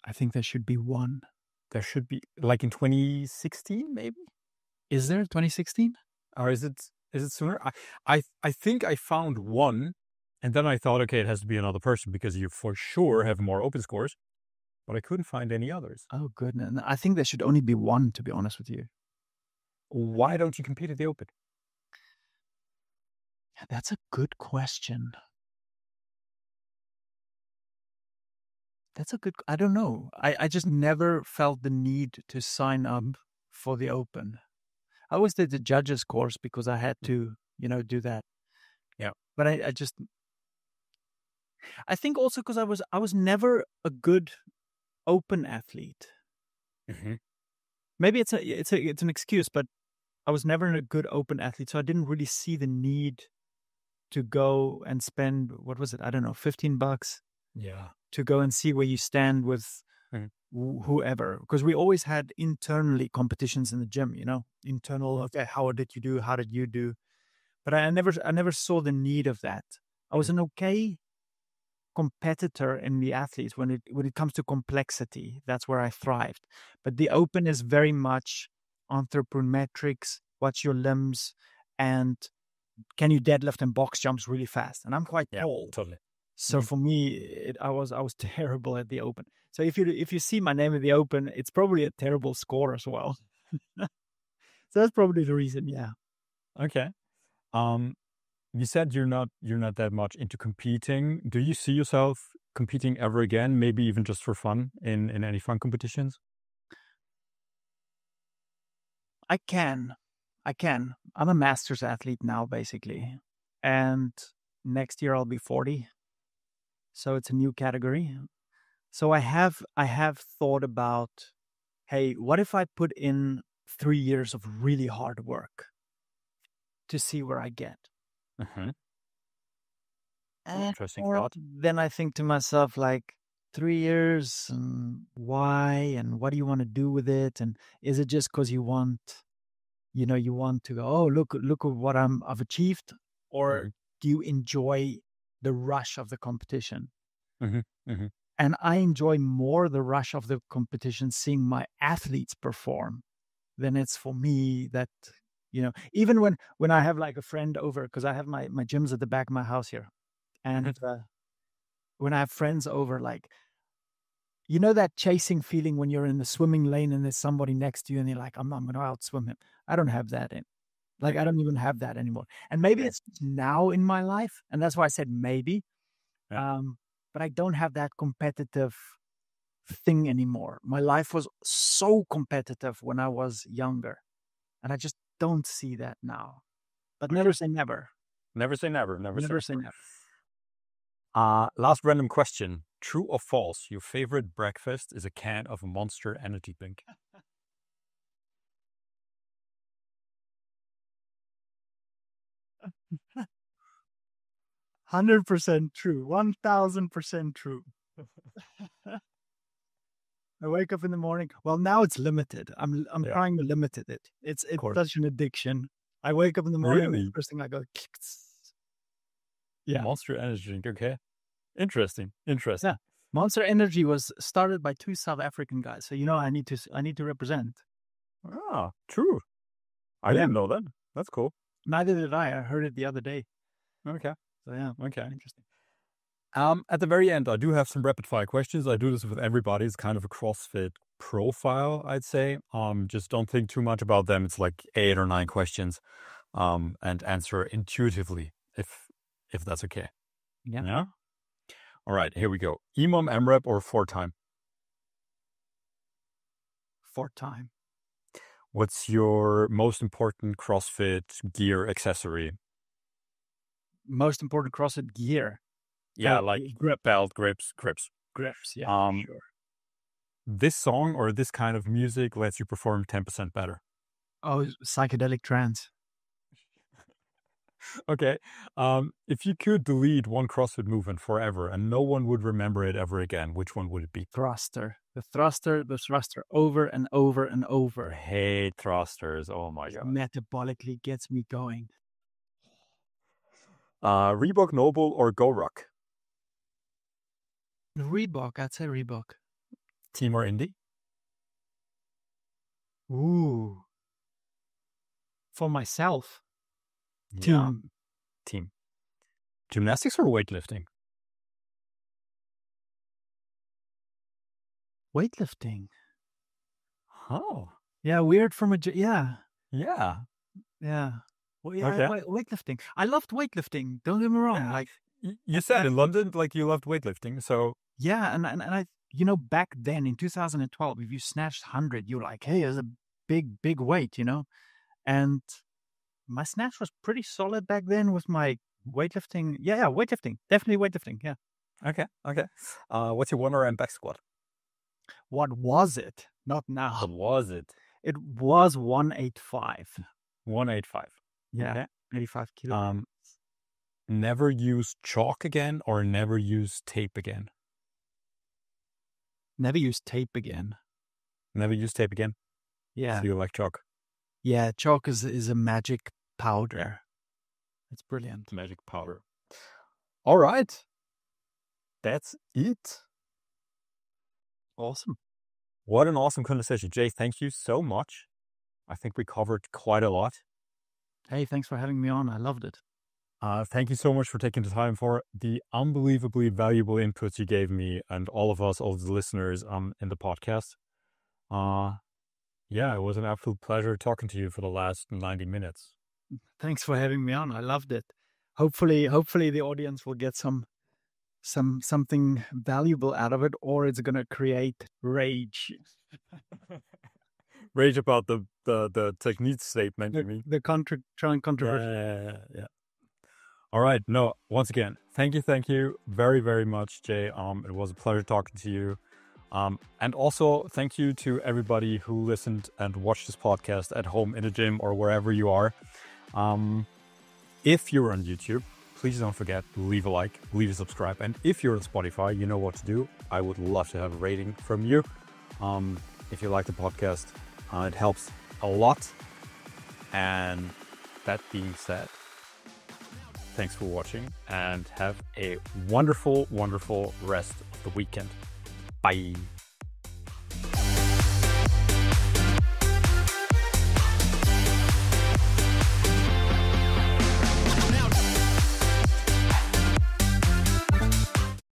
I think there should be one. There should be, like in 2016, maybe? Is there 2016? Or is it sooner? I think I found one, and then I thought, okay, it has to be another person because you for sure have more open scores, but I couldn't find any others. Oh, goodness. I think there should only be one, to be honest with you. Why don't you compete at the Open? That's a good question. I don't know. I just never felt the need to sign up for the Open. I always did the judges course because I had to, do that. Yeah. But I think also because I was never a good Open athlete. Mm-hmm. Maybe it's an excuse, but I was never a good Open athlete, so I didn't really see the need to go and spend, what was it? I don't know, $15. Yeah. To go and see where you stand with whoever, because we always had internally competitions in the gym, internal. Okay, how did you do? How did you do? But I never saw the need of that. I was an okay competitor in the athletes when it comes to complexity. That's where I thrived. But the Open is very much anthropometrics. What's your limbs, and can you deadlift and box jumps really fast? And I'm quite tall. Totally. So for me, I was terrible at the Open. So if you see my name at the Open, it's probably a terrible score as well. So that's probably the reason. Yeah. Okay. You said you're not that much into competing. Do you see yourself competing ever again? Maybe even just for fun in any fun competitions? I can. I'm a masters athlete now, basically, and next year I'll be 40. So it's a new category. So I have thought about, hey, what if I put in 3 years of really hard work to see where I get? Mm-hmm. Interesting thought. Then I think to myself, like, 3 years, and why, and what do you want to do with it? And is it just because you want to go, oh, look at what I've achieved, or do you enjoy the rush of the competition? Mm-hmm. Mm-hmm. And I enjoy more the rush of the competition, seeing my athletes perform, than it's for me that, even when I have like a friend over, because I have my gyms at the back of my house here. And when I have friends over, like, that chasing feeling when you're in the swimming lane and there's somebody next to you and you're like, I'm going to outswim him. I don't have that I don't even have that anymore. And maybe it's now in my life. And that's why I said maybe. Yeah. But I don't have that competitive thing anymore. My life was so competitive when I was younger, and I just don't see that now. But never say never. Never say never. Never say never. Last random question. True or false? Your favorite breakfast is a can of Monster Energy drink. 100% true. 1000% true. I wake up in the morning. Well, now it's limited. I'm trying to limit it. It's such an addiction. I wake up in the morning. Really? First thing I go. Yeah. Monster Energy drink. Okay. Interesting. Yeah. Monster Energy was started by 2 South African guys. So I need to represent. Ah, true. I didn't know that. That's cool. Neither did I. I heard it the other day. Okay. So yeah. Okay. Interesting. At the very end, I do have some rapid fire questions. I do this with everybody. It's kind of a CrossFit profile, I'd say. Just don't think too much about them. It's like 8 or 9 questions. And answer intuitively if that's okay. Yeah. Yeah. All right, here we go. EMOM, MREP, or 4-time? 4-time. What's your most important CrossFit gear accessory? Most important CrossFit gear? Yeah, like belt, grips. Yeah, sure. This song or this kind of music lets you perform 10% better. Oh, psychedelic trance. Okay. If you could delete one CrossFit movement forever and no one would remember it ever again, which one would it be? Thruster. The thruster over and over and over. I hate thrusters. Oh my God. Metabolically gets me going. Reebok Noble or GoRuck? Reebok, I'd say Reebok. Team or indie? Ooh. For myself. Yeah. Team. Gymnastics or weightlifting? Weightlifting. Oh. Yeah, weird from Yeah. Yeah. Well, yeah, Okay. weightlifting. I loved weightlifting. Don't get me wrong. Yeah. Like You said in London, like you loved weightlifting, so yeah, and I, back then in 2012, if you snatched 100, you're like, hey, it's a big weight, And my snatch was pretty solid back then with my weightlifting. Yeah, weightlifting. Definitely weightlifting. Yeah. okay. What's your 1RM back squat? What was it? Not now. What was it? It was 185. 185. Yeah. Okay. 85 kilos. Never use chalk again or never use tape again? Never use tape again. Never use tape again? Yeah. So you like chalk? Yeah, chalk is a magic powder. It's brilliant. Magic powder. All right. That's it. Awesome. What an awesome conversation. Jay, thank you so much. I think we covered quite a lot. Hey, thanks for having me on. I loved it. Thank you so much for taking the time for the unbelievably valuable inputs you gave me and all of us, all of the listeners in the podcast. Yeah, it was an absolute pleasure talking to you for the last 90 minutes. Thanks for having me on. I loved it. Hopefully the audience will get something valuable out of it, or it's gonna create rage. Rage about the technique statement, you mean? The controversy. Yeah. All right. No, once again, thank you very, very much, Jay. It was a pleasure talking to you. And also thank you to everybody who listened and watched this podcast at home, in the gym, or wherever you are. If you're on YouTube, please don't forget to leave a like, leave a subscribe. And if you're on Spotify, you know what to do. I would love to have a rating from you. If you like the podcast, it helps a lot. And that being said, thanks for watching and have a wonderful, wonderful rest of the weekend. Bye.